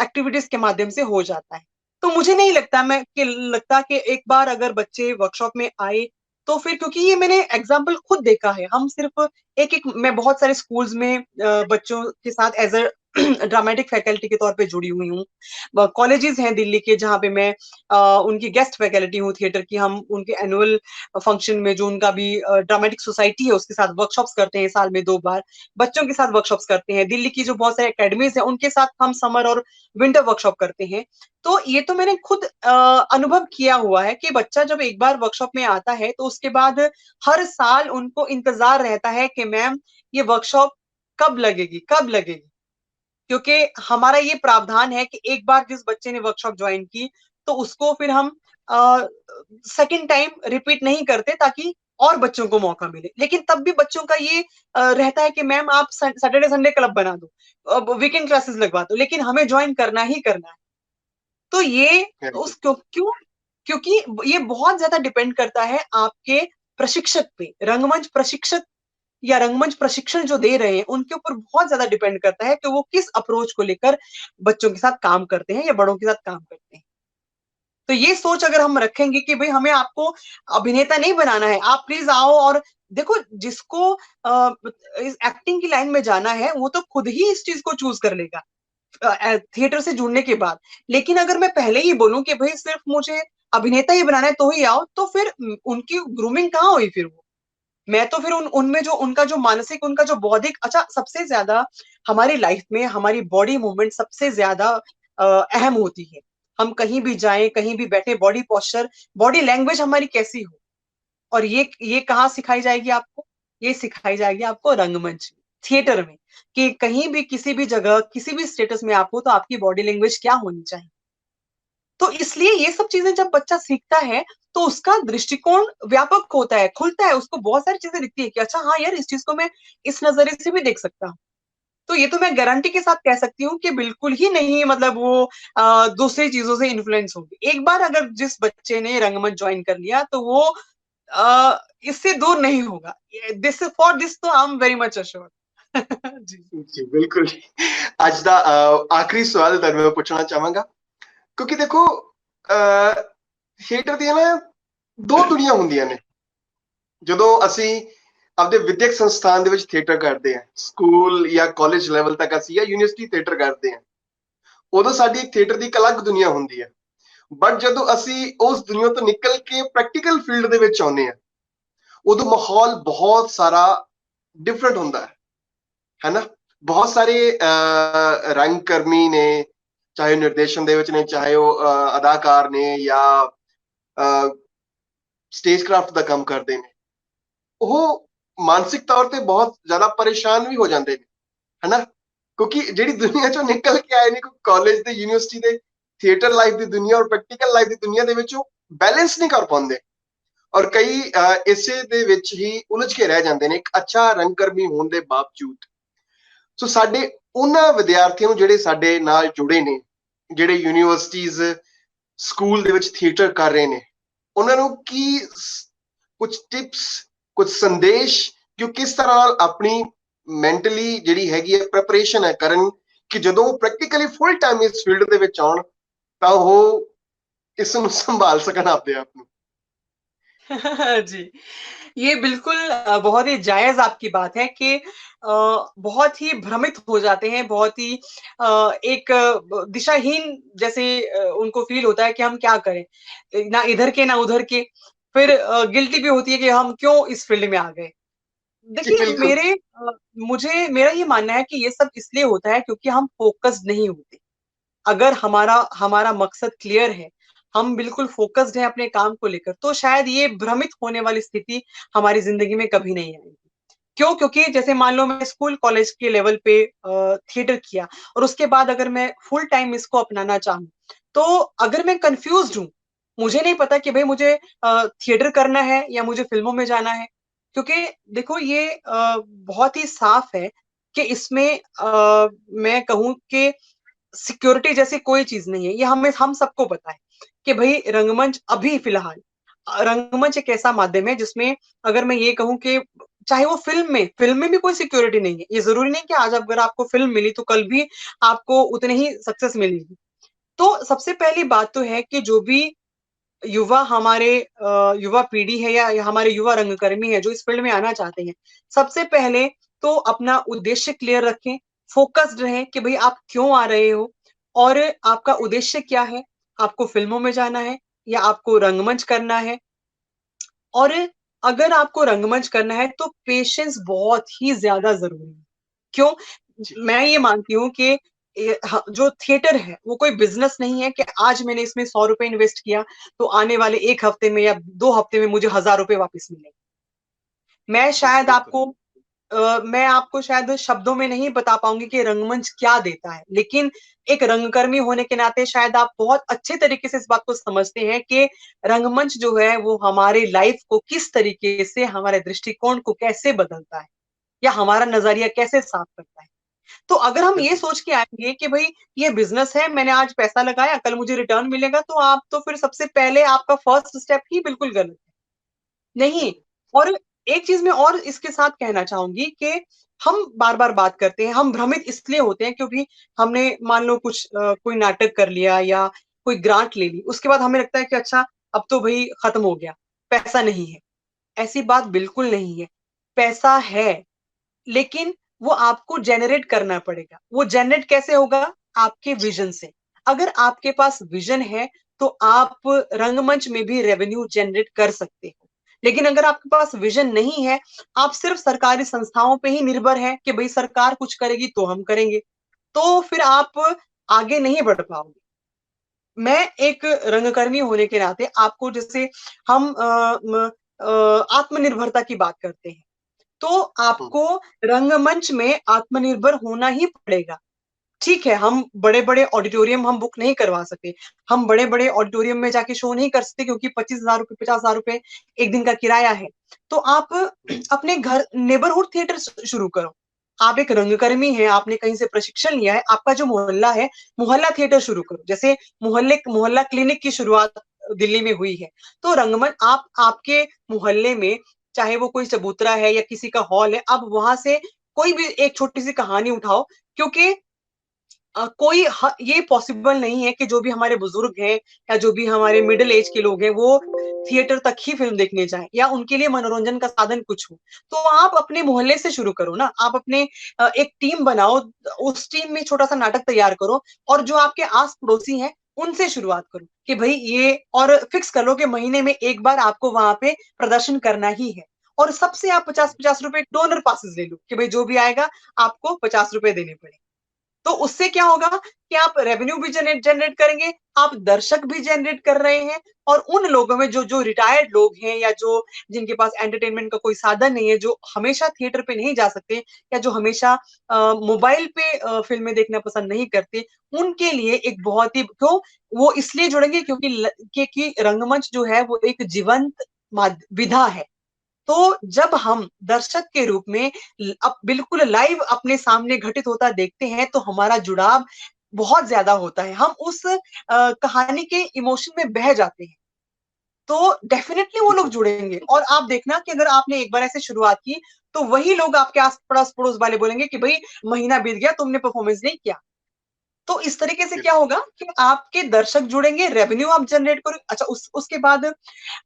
एक्टिविटीज के माध्यम से हो जाता है। तो मुझे नहीं लगता कि एक बार अगर बच्चे वर्कशॉप में आए तो फिर, क्योंकि ये मैंने एग्जाम्पल खुद देखा है, हम सिर्फ मैं बहुत सारे स्कूल्स में बच्चों के साथ एज अ ड्रामेटिक फैकल्टी के तौर पे जुड़ी हुई हूँ। कॉलेजेस हैं दिल्ली के जहाँ पे मैं उनकी गेस्ट फैकल्टी हूँ थिएटर की। हम उनके एनुअल फंक्शन में, जो उनका भी ड्रामेटिक सोसाइटी है, उसके साथ वर्कशॉप्स करते हैं साल में 2 बार। बच्चों के साथ वर्कशॉप्स करते हैं, दिल्ली की जो बहुत सारे एकेडमीज हैं उनके साथ हम समर और विंटर वर्कशॉप करते हैं। तो ये तो मैंने खुद अनुभव किया हुआ है कि बच्चा जब एक बार वर्कशॉप में आता है तो उसके बाद हर साल उनको इंतजार रहता है कि मैम ये वर्कशॉप कब लगेगी, कब लगेगी। क्योंकि हमारा ये प्रावधान है कि एक बार जिस बच्चे ने वर्कशॉप ज्वाइन की तो उसको फिर हम सेकंड टाइम रिपीट नहीं करते ताकि और बच्चों को मौका मिले। लेकिन तब भी बच्चों का ये रहता है कि मैम आप सैटरडे संडे क्लब बना दो, वीकेंड क्लासेस लगवा दो, लेकिन हमें ज्वाइन करना ही करना है। तो ये बिल्कुल। उस क्यों क्यों क्योंकि ये बहुत ज्यादा डिपेंड करता है आपके प्रशिक्षक पे। रंगमंच प्रशिक्षक या रंगमंच प्रशिक्षण जो दे रहे हैं उनके ऊपर बहुत ज्यादा डिपेंड करता है कि वो किस अप्रोच को लेकर बच्चों के साथ काम करते हैं या बड़ों के साथ काम करते हैं। तो ये सोच अगर हम रखेंगे कि भाई हमें आपको अभिनेता नहीं बनाना है, आप प्लीज आओ और देखो, जिसको इस एक्टिंग की लाइन में जाना है वो तो खुद ही इस चीज को चूज कर लेगा थिएटर से जुड़ने के बाद। लेकिन अगर मैं पहले ही बोलूं कि भाई सिर्फ मुझे अभिनेता ही बनाना है तो ही आओ, तो फिर उनकी ग्रूमिंग कहाँ हुई फिर वो। मैं तो फिर उनमें जो उनका जो मानसिक, उनका जो बौद्धिक, अच्छा सबसे ज्यादा हमारी लाइफ में हमारी बॉडी मूवमेंट सबसे ज्यादा अहम होती है। हम कहीं भी जाएं, कहीं भी बैठे, बॉडी पोस्चर, बॉडी लैंग्वेज हमारी कैसी हो, और ये कहाँ सिखाई जाएगी आपको? ये सिखाई जाएगी आपको रंगमंच में, थिएटर में, कि कहीं भी किसी भी जगह किसी भी स्टेटस में आप हो तो आपकी बॉडी लैंग्वेज क्या होनी चाहिए। तो इसलिए ये सब चीजें जब बच्चा सीखता है तो उसका दृष्टिकोण व्यापक होता है, खुलता है, उसको बहुत सारी चीजें दिखती है कि अच्छा हाँ यार, इस चीज को मैं इस नजरिए से भी देख सकता हूँ। तो ये तो मैं गारंटी के साथ कह सकती हूँ कि बिल्कुल ही नहीं, मतलब वो दूसरी चीजों से इन्फ्लुएंस होगी। एक बार अगर जिस बच्चे ने रंगमंच ज्वाइन कर लिया तो वो इससे दूर नहीं होगा। दिस फॉर दिस तो I am very much assured. जी जी बिल्कुल। ਅੱਜ ਦਾ ਆਖਰੀ ਸਵਾਲ ਤੁਹਾਨੂੰ ਮੈਂ ਪੁੱਛਣਾ ਚਾਹਾਂਗਾ, ਕਿਉਂਕਿ ਦੇਖੋ ਥੀਏਟਰ ਦੀਆਂ ਨਾ ਦੋ ਦੁਨੀਆ ਹੁੰਦੀਆਂ ਨੇ। ਜਦੋਂ ਅਸੀਂ ਆਪਦੇ ਵਿਦਿਅਕ ਸੰਸਥਾਨ ਦੇ ਵਿੱਚ ਥੀਏਟਰ ਕਰਦੇ ਹਾਂ, ਸਕੂਲ ਜਾਂ ਕਾਲਜ ਲੈਵਲ ਤੱਕ ਅਸੀਂ ਜਾਂ ਯੂਨੀਵਰਸਿਟੀ ਥੀਏਟਰ ਕਰਦੇ ਹਾਂ, ਉਦੋਂ ਸਾਡੀ ਇੱਕ ਥੀਏਟਰ ਦੀ ਇੱਕ ਅਲੱਗ ਦੁਨੀਆ ਹੁੰਦੀ ਹੈ। ਬਟ ਜਦੋਂ ਅਸੀਂ ਉਸ ਦੁਨੀਆ ਤੋਂ ਨਿਕਲ ਕੇ ਪ੍ਰੈਕਟੀਕਲ ਫੀਲਡ ਦੇ ਵਿੱਚ ਆਉਂਦੇ ਹਾਂ, ਉਦੋਂ ਮਾਹੌਲ ਬਹੁਤ ਸਾਰਾ ਡਿਫਰੈਂਟ ਹੁੰਦਾ ਹੈ ਨਾ। ਬਹੁਤ ਸਾਰੇ ਰੰਗ ਕਰਮੀ ਨੇ, ਚਾਹੇ ਉਹ ਨਿਰਦੇਸ਼ਨ ਦੇ ਵਿੱਚ ਨੇ, ਚਾਹੇ ਉਹ ਅਦਾਕਾਰ ਨੇ ਜਾਂ ਸਟੇਜ ਕਰਾਫਟ ਦਾ ਕੰਮ ਕਰਦੇ ਨੇ, ਉਹ ਮਾਨਸਿਕ ਤੌਰ ਤੇ ਬਹੁਤ ਜ਼ਿਆਦਾ ਪਰੇਸ਼ਾਨ ਵੀ ਹੋ ਜਾਂਦੇ ਨੇ, ਹਨਾ। ਕਿਉਂਕਿ ਜਿਹੜੀ ਦੁਨੀਆ ਚੋਂ ਨਿਕਲ ਕੇ ਆਏ ਨੇ, ਕੋਈ ਕਾਲਜ ਤੇ ਯੂਨੀਵਰਸਿਟੀ ਦੇ ਥੀਏਟਰ ਲਾਈਫ ਦੀ ਦੁਨੀਆ ਔਰ ਪ੍ਰੈਕਟੀਕਲ ਲਾਈਫ ਦੀ ਦੁਨੀਆ ਦੇ ਵਿੱਚ ਉਹ ਬੈਲੈਂਸ ਨਹੀਂ ਕਰ ਪਾਉਂਦੇ, ਔਰ ਕਈ ਇਸੇ ਦੇ ਵਿੱਚ ਹੀ ਉਲਝ ਕੇ ਰਹਿ ਜਾਂਦੇ ਨੇ ਇੱਕ ਅੱਛਾ ਰੰਗਕਰਮੀ ਹੋਣ ਦੇ ਬਾਵਜੂਦ। ਸੋ ਸਾਡੇ ਉਹਨਾਂ ਵਿਦਿਆਰਥੀਆਂ ਨੂੰ ਜਿਹੜੇ ਸਾਡੇ ਨਾਲ ਜੁੜੇ ਨੇ, ਜਿਹੜੇ ਯੂਨੀਵਰਸਿਟੀਜ਼ ਸਕੂਲ ਦੇ ਵਿੱਚ ਥੀਏਟਰ ਕਰ ਰਹੇ ਨੇ, ਉਹਨਾਂ ਨੂੰ ਕੀ ਕੁਝ ਟਿਪਸ, ਕੁਝ ਸੰਦੇਸ਼ ਕਿ ਉਹ ਕਿਸ ਤਰ੍ਹਾਂ ਨਾਲ ਆਪਣੀ ਮੈਂਟਲੀ ਜਿਹੜੀ ਹੈਗੀ ਹੈ ਪ੍ਰੈਪਰੇਸ਼ਨ ਹੈ ਕਰਨ, ਕਿ ਜਦੋਂ ਉਹ ਪ੍ਰੈਕਟੀਕਲੀ ਫੁੱਲ ਟਾਈਮ ਇਸ ਫੀਲਡ ਦੇ ਵਿੱਚ ਆਉਣ ਤਾਂ ਉਹ ਇਸ ਨੂੰ ਸੰਭਾल ਸਕਣ आपने आप ਨੂੰ। जी, ये बिल्कुल बहुत ही जायज आपकी बात है कि बहुत ही भ्रमित हो जाते हैं, बहुत ही एक दिशाहीन जैसे उनको फील होता है कि हम क्या करें, ना इधर के ना उधर के। फिर गिल्टी भी होती है कि हम क्यों इस फील्ड में आ गए। जी देखिए बिल्कुल। मुझे मेरा ये मानना है कि ये सब इसलिए होता है क्योंकि हम फोकस्ड नहीं होते। अगर हमारा हमारा मकसद क्लियर है, हम बिल्कुल फोकस्ड हैं अपने काम को लेकर, तो शायद ये भ्रमित होने वाली स्थिति हमारी जिंदगी में कभी नहीं आएगी। क्यों? क्योंकि जैसे मान लो मैं स्कूल कॉलेज के लेवल पे थिएटर किया और उसके बाद अगर मैं फुल टाइम इसको अपनाना चाहूँ, तो अगर मैं कंफ्यूज्ड हूँ, मुझे नहीं पता कि भाई मुझे थिएटर करना है या मुझे फिल्मों में जाना है, क्योंकि देखो ये बहुत ही साफ है कि इसमें मैं कहूँ कि सिक्योरिटी जैसी कोई चीज नहीं है। ये हम सबको पता है कि भाई रंगमंच अभी फिलहाल रंगमंच एक ऐसा माध्यम है जिसमें अगर मैं ये कहूँ कि चाहे वो फिल्म में भी कोई सिक्योरिटी नहीं है। ये जरूरी नहीं कि आज अगर आपको फिल्म मिली तो कल भी आपको उतनी ही सक्सेस मिलेगी। तो सबसे पहली बात तो है कि जो भी युवा हमारे युवा पीढ़ी है या हमारे युवा रंगकर्मी है जो इस फील्ड में आना चाहते हैं, सबसे पहले तो अपना उद्देश्य क्लियर रखें, फोकस्ड रहें कि भाई आप क्यों आ रहे हो और आपका उद्देश्य क्या है। आपको फिल्मों में जाना है या आपको रंगमंच करना है? और अगर आपको रंगमंच करना है तो पेशेंस बहुत ही ज्यादा जरूरी है। क्यों? जी मैं ये मानती हूँ कि जो थिएटर है वो कोई बिजनेस नहीं है कि आज मैंने इसमें 100 रुपए इन्वेस्ट किया तो आने वाले 1 हफ्ते में या 2 हफ्ते में मुझे 1000 रुपए वापस मिलेंगे। मैं जी शायद बिल्कुल। आपको मैं आपको शायद शब्दों में नहीं बता पाऊंगी कि रंगमंच क्या देता है, लेकिन एक रंगकर्मी होने के नाते शायद आप बहुत अच्छे तरीके से इस बात को समझते हैं कि रंगमंच जो है वो हमारे लाइफ को किस तरीके से, हमारे दृष्टिकोण को कैसे बदलता है या हमारा नजरिया कैसे साफ करता है। तो अगर हम ये बिल्कुल सोच के आएंगे कि भाई ये बिजनेस है, मैंने आज पैसा लगाया, कल मुझे रिटर्न मिलेगा, तो आप तो फिर सबसे पहले आपका फर्स्ट स्टेप ही बिल्कुल गलत है। नहीं। बिल्कुल और एक चीज मैं और इसके साथ कहना चाहूंगी कि हम बार बार बात करते हैं, हम भ्रमित इसलिए होते हैं क्योंकि हमने मान लो कुछ कोई नाटक कर लिया या कोई ग्रांट ले ली, उसके बाद हमें लगता है कि अच्छा अब तो भाई खत्म हो गया, पैसा नहीं है। ऐसी बात बिल्कुल नहीं है। पैसा है, लेकिन वो आपको जेनरेट करना पड़ेगा। वो जेनरेट कैसे होगा? आपके विजन से। अगर आपके पास विजन है तो आप रंगमंच में भी रेवेन्यू जनरेट कर सकते हो। लेकिन अगर आपके पास विजन नहीं है, आप सिर्फ सरकारी संस्थाओं पे ही निर्भर है कि भाई सरकार कुछ करेगी तो हम करेंगे, तो फिर आप आगे नहीं बढ़ पाओगे। मैं एक रंगकर्मी होने के नाते आपको, जैसे हम आत्मनिर्भरता की बात करते हैं, तो हम्म, आपको रंगमंच में आत्मनिर्भर होना ही पड़ेगा। ठीक है, हम बड़े बड़े ऑडिटोरियम हम बुक नहीं करवा सकते, हम बड़े बड़े ऑडिटोरियम में जाके शो नहीं कर सकते क्योंकि 25,000 रुपए 50,000 रुपए एक दिन का किराया है। तो आप अपने घर नेबरहुड थिएटर शुरू करो। आप एक रंगकर्मी हैं, आपने कहीं से प्रशिक्षण लिया है, आपका जो मोहल्ला है, मोहल्ला थिएटर शुरू करो। जैसे मोहल्ला क्लिनिक की शुरुआत दिल्ली में हुई है, तो रंगमंच आप आपके मोहल्ले में, चाहे वो कोई चबूतरा है या किसी का हॉल है, आप वहां से कोई भी एक छोटी सी कहानी उठाओ। क्योंकि ये पॉसिबल नहीं है कि जो भी हमारे बुजुर्ग हैं या जो भी हमारे मिडिल एज के लोग हैं वो थिएटर तक ही फिल्म देखने जाएं या उनके लिए मनोरंजन का साधन कुछ हो। तो आप अपने मोहल्ले से शुरू करो ना, आप अपने एक टीम बनाओ, उस टीम में छोटा सा नाटक तैयार करो, और जो आपके आस पड़ोसी हैं उनसे शुरुआत करो कि भाई ये, और फिक्स कर लो कि महीने में एक बार आपको वहां पे प्रदर्शन करना ही है। और सबसे आप 50-50 रुपए डोनर पासेस ले लो कि भाई जो भी आएगा आपको 50 रुपए देने पड़े। तो उससे क्या होगा कि आप रेवेन्यू भी जनरेट करेंगे, आप दर्शक भी जनरेट कर रहे हैं, और उन लोगों में जो जो रिटायर्ड लोग हैं या जो जिनके पास एंटरटेनमेंट का कोई साधन नहीं है, जो हमेशा थिएटर पे नहीं जा सकते या जो हमेशा मोबाइल पे फिल्में देखना पसंद नहीं करते, उनके लिए एक बहुत ही, क्यों वो इसलिए जुड़ेंगे क्योंकि कि रंगमंच जो है वो एक जीवंत विधा है। तो जब हम दर्शक के रूप में अब बिल्कुल लाइव अपने सामने घटित होता देखते हैं तो हमारा जुड़ाव बहुत ज्यादा होता है, हम उस कहानी के इमोशन में बह जाते हैं। तो डेफिनेटली वो लोग बिल्कुल जुड़ेंगे, और आप देखना कि अगर आपने एक बार ऐसे शुरुआत की तो वही लोग आपके आस पड़ोस पड़ोस वाले बोलेंगे कि भाई महीना बीत गया तुमने परफॉर्मेंस नहीं किया। तो इस तरीके से क्या बिल्कुल होगा कि आपके दर्शक जुड़ेंगे, रेवेन्यू आप जनरेट करोगे। अच्छा, उसके बाद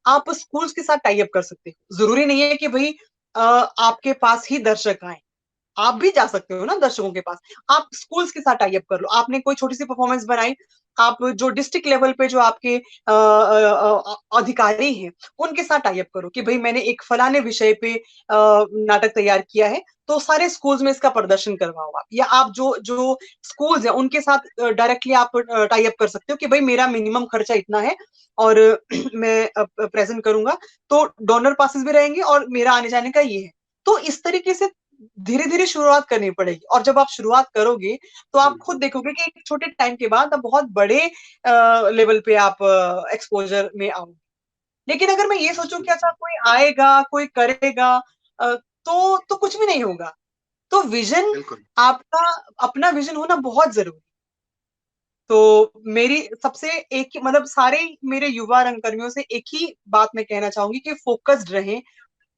आप स्कूल्स के साथ टाई अप कर सकते हो। जरूरी नहीं है कि भाई आपके पास ही दर्शक आए, आप भी जा सकते हो ना दर्शकों के पास। आप स्कूल्स के साथ टाई अप कर लो, आपने कोई छोटी सी परफॉर्मेंस बनाई, आप जो डिस्ट्रिक्ट लेवल पे जो आपके अधिकारी हैं उनके साथ टाई अप करो कि भाई मैंने एक फलाने विषय पे नाटक तैयार किया है, तो सारे स्कूल्स में इसका प्रदर्शन करवाओ आप। या आप जो जो स्कूल्स हैं उनके साथ डायरेक्टली आप टाई अप कर सकते हो कि भाई मेरा मिनिमम खर्चा इतना है और मैं प्रेजेंट करूंगा, तो डोनर पासेस भी रहेंगे और मेरा आने जाने का ये है। तो इस तरीके से धीरे धीरे शुरुआत करनी पड़ेगी, और जब आप शुरुआत करोगे तो आप खुद बिल्कुल देखोगे कि एक छोटे टाइम के बाद आप बहुत बड़े लेवल पे आप एक्सपोजर में आओगे। लेकिन अगर मैं ये सोचूं कि अच्छा कोई आएगा कोई करेगा, तो कुछ भी नहीं होगा। तो विजन, बिल्कुल आपका अपना विजन होना बहुत जरूरी। तो मेरी सबसे एक ही मतलब सारे मेरे युवा रंगकर्मियों से एक ही बात मैं कहना चाहूंगी कि फोकस्ड रहें।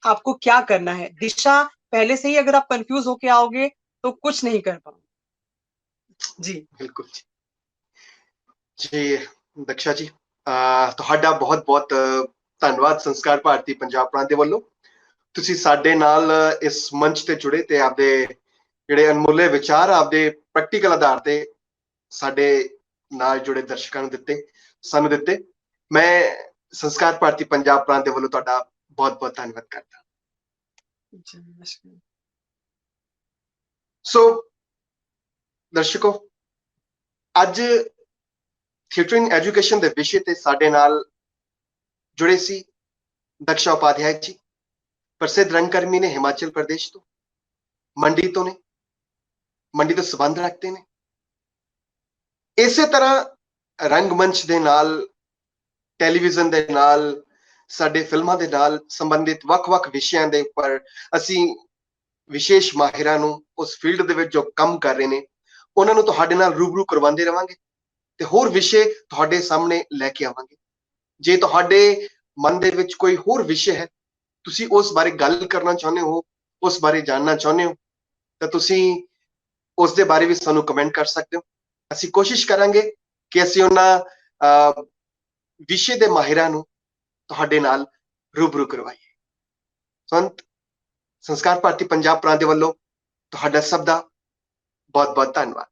आपको क्या करना है, दिशा पहले से ही अगर आप कंफ्यूज होके आओगे तो कुछ नहीं कर पाओगे। जी। बिल्कुल ਜੀ ਦਕਸ਼ਾ ਜੀ ਤੁਹਾਡਾ ਬਹੁਤ ਬਹੁਤ ਧੰਨਵਾਦ ਸੰਸਕਾਰ ਭਾਰਤੀ ਪੰਜਾਬ ਪ੍ਰਾਂਤ ਦੇ ਵੱਲੋਂ ਤੁਸੀਂ ਸਾਡੇ ਨਾਲ ਇਸ ਮੰਚ ਤੇ ਜੁੜੇ ਤੇ ਆਪਦੇ ਜਿਹੜੇ ਅਨਮੁੱਲੇ ਵਿਚਾਰ ਆਪਦੇ ਪ੍ਰੈਕਟੀਕਲ ਆਧਾਰ ਤੇ ਸਾਡੇ ਨਾਲ ਜੁੜੇ ਦਰਸ਼ਕਾਂ ਨੂੰ ਦਿੱਤੇ ਸਾਨੂੰ ਦਿੱਤੇ ਮੈਂ ਸੰਸਕਾਰ ਭਾਰਤੀ ਪੰਜਾਬ ਪ੍ਰਾਂਤ ਦੇ ਵੱਲੋਂ ਤੁਹਾਡਾ ਬਹੁਤ ਬਹੁਤ ਧੰਨਵਾਦ ਕਰਦਾ ਸੋ ਦਰਸ਼ਕੋ ਅੱਜ ਥੀਏਟਰ ਐਜੂਕੇਸ਼ਨ ਦੇ ਵਿਸ਼ੇ ਤੇ ਸਾਡੇ ਨਾਲ ਜੁੜੇ ਸੀ ਦਕਸ਼ਾ ਉਪਾਧਿਆय ਜੀ ਪ੍ਰਸਿੱਧ ਰੰਗਕਰਮੀ ਨੇ ਹਿਮਾਚਲ ਪ੍ਰਦੇਸ਼ ਤੋਂ ਮੰਡੀ ਤੋਂ ਨੇ, ਮੰਡੀ ਤੋਂ ਸੰਬੰਧ ਰੱਖਦੇ ਨੇ। ਇਸੇ ਤਰ੍ਹਾਂ ਰੰਗਮੰਚ ਦੇ ਨਾਲ, ਟੈਲੀਵਿਜ਼ਨ ਦੇ ਨਾਲ, ਸਾਡੇ ਫਿਲਮਾਂ ਦੇ ਨਾਲ ਸੰਬੰਧਿਤ ਵੱਖ-ਵੱਖ ਵਿਸ਼ਿਆਂ ਦੇ ਉੱਪਰ ਅਸੀਂ ਵਿਸ਼ੇਸ਼ ਮਾਹਿਰਾਂ ਨੂੰ ਉਸ ਫੀਲਡ ਦੇ ਵਿੱਚ ਜੋ ਕੰਮ ਕਰ ਰਹੇ ਨੇ ਉਹਨਾਂ ਨੂੰ ਤੁਹਾਡੇ ਨਾਲ ਰੂਬਰੂ ਕਰਵਾਉਂਦੇ ਰਵਾਂਗੇ ਤੇ ਹੋਰ ਵਿਸ਼ੇ ਤੁਹਾਡੇ ਸਾਹਮਣੇ ਲੈ ਕੇ ਆਵਾਂਗੇ। ਜੇ ਤੁਹਾਡੇ ਮਨ ਦੇ ਵਿੱਚ ਕੋਈ ਹੋਰ ਵਿਸ਼ੇ ਹੈ, ਤੁਸੀਂ ਉਸ ਬਾਰੇ ਗੱਲ ਕਰਨਾ ਚਾਹੁੰਦੇ ਹੋ, ਉਸ ਬਾਰੇ ਜਾਣਨਾ ਚਾਹੁੰਦੇ ਹੋ, ਤਾਂ ਤੁਸੀਂ ਉਸ ਦੇ ਬਾਰੇ ਵੀ ਸਾਨੂੰ ਕਮੈਂਟ ਕਰ ਸਕਦੇ ਹੋ। ਅਸੀਂ ਕੋਸ਼ਿਸ਼ ਕਰਾਂਗੇ ਕਿ ਅਸੀਂ ਉਹਨਾਂ ਵਿਸ਼ੇ ਦੇ ਮਾਹਿਰਾਂ ਨੂੰ ਤੁਹਾਡੇ ਨਾਲ ਰੂਬਰੂ ਕਰਵਾਈਏ। ਸੰਤ ਸੰਸਕਾਰ ਭਾਰਤੀ ਪੰਜਾਬ ਪ੍ਰਾਂਤ ਦੇ ਵੱਲੋਂ ਤੁਹਾਡਾ ਸਭ ਦਾ ਬਹੁਤ ਬਹੁਤ ਧੰਨਵਾਦ।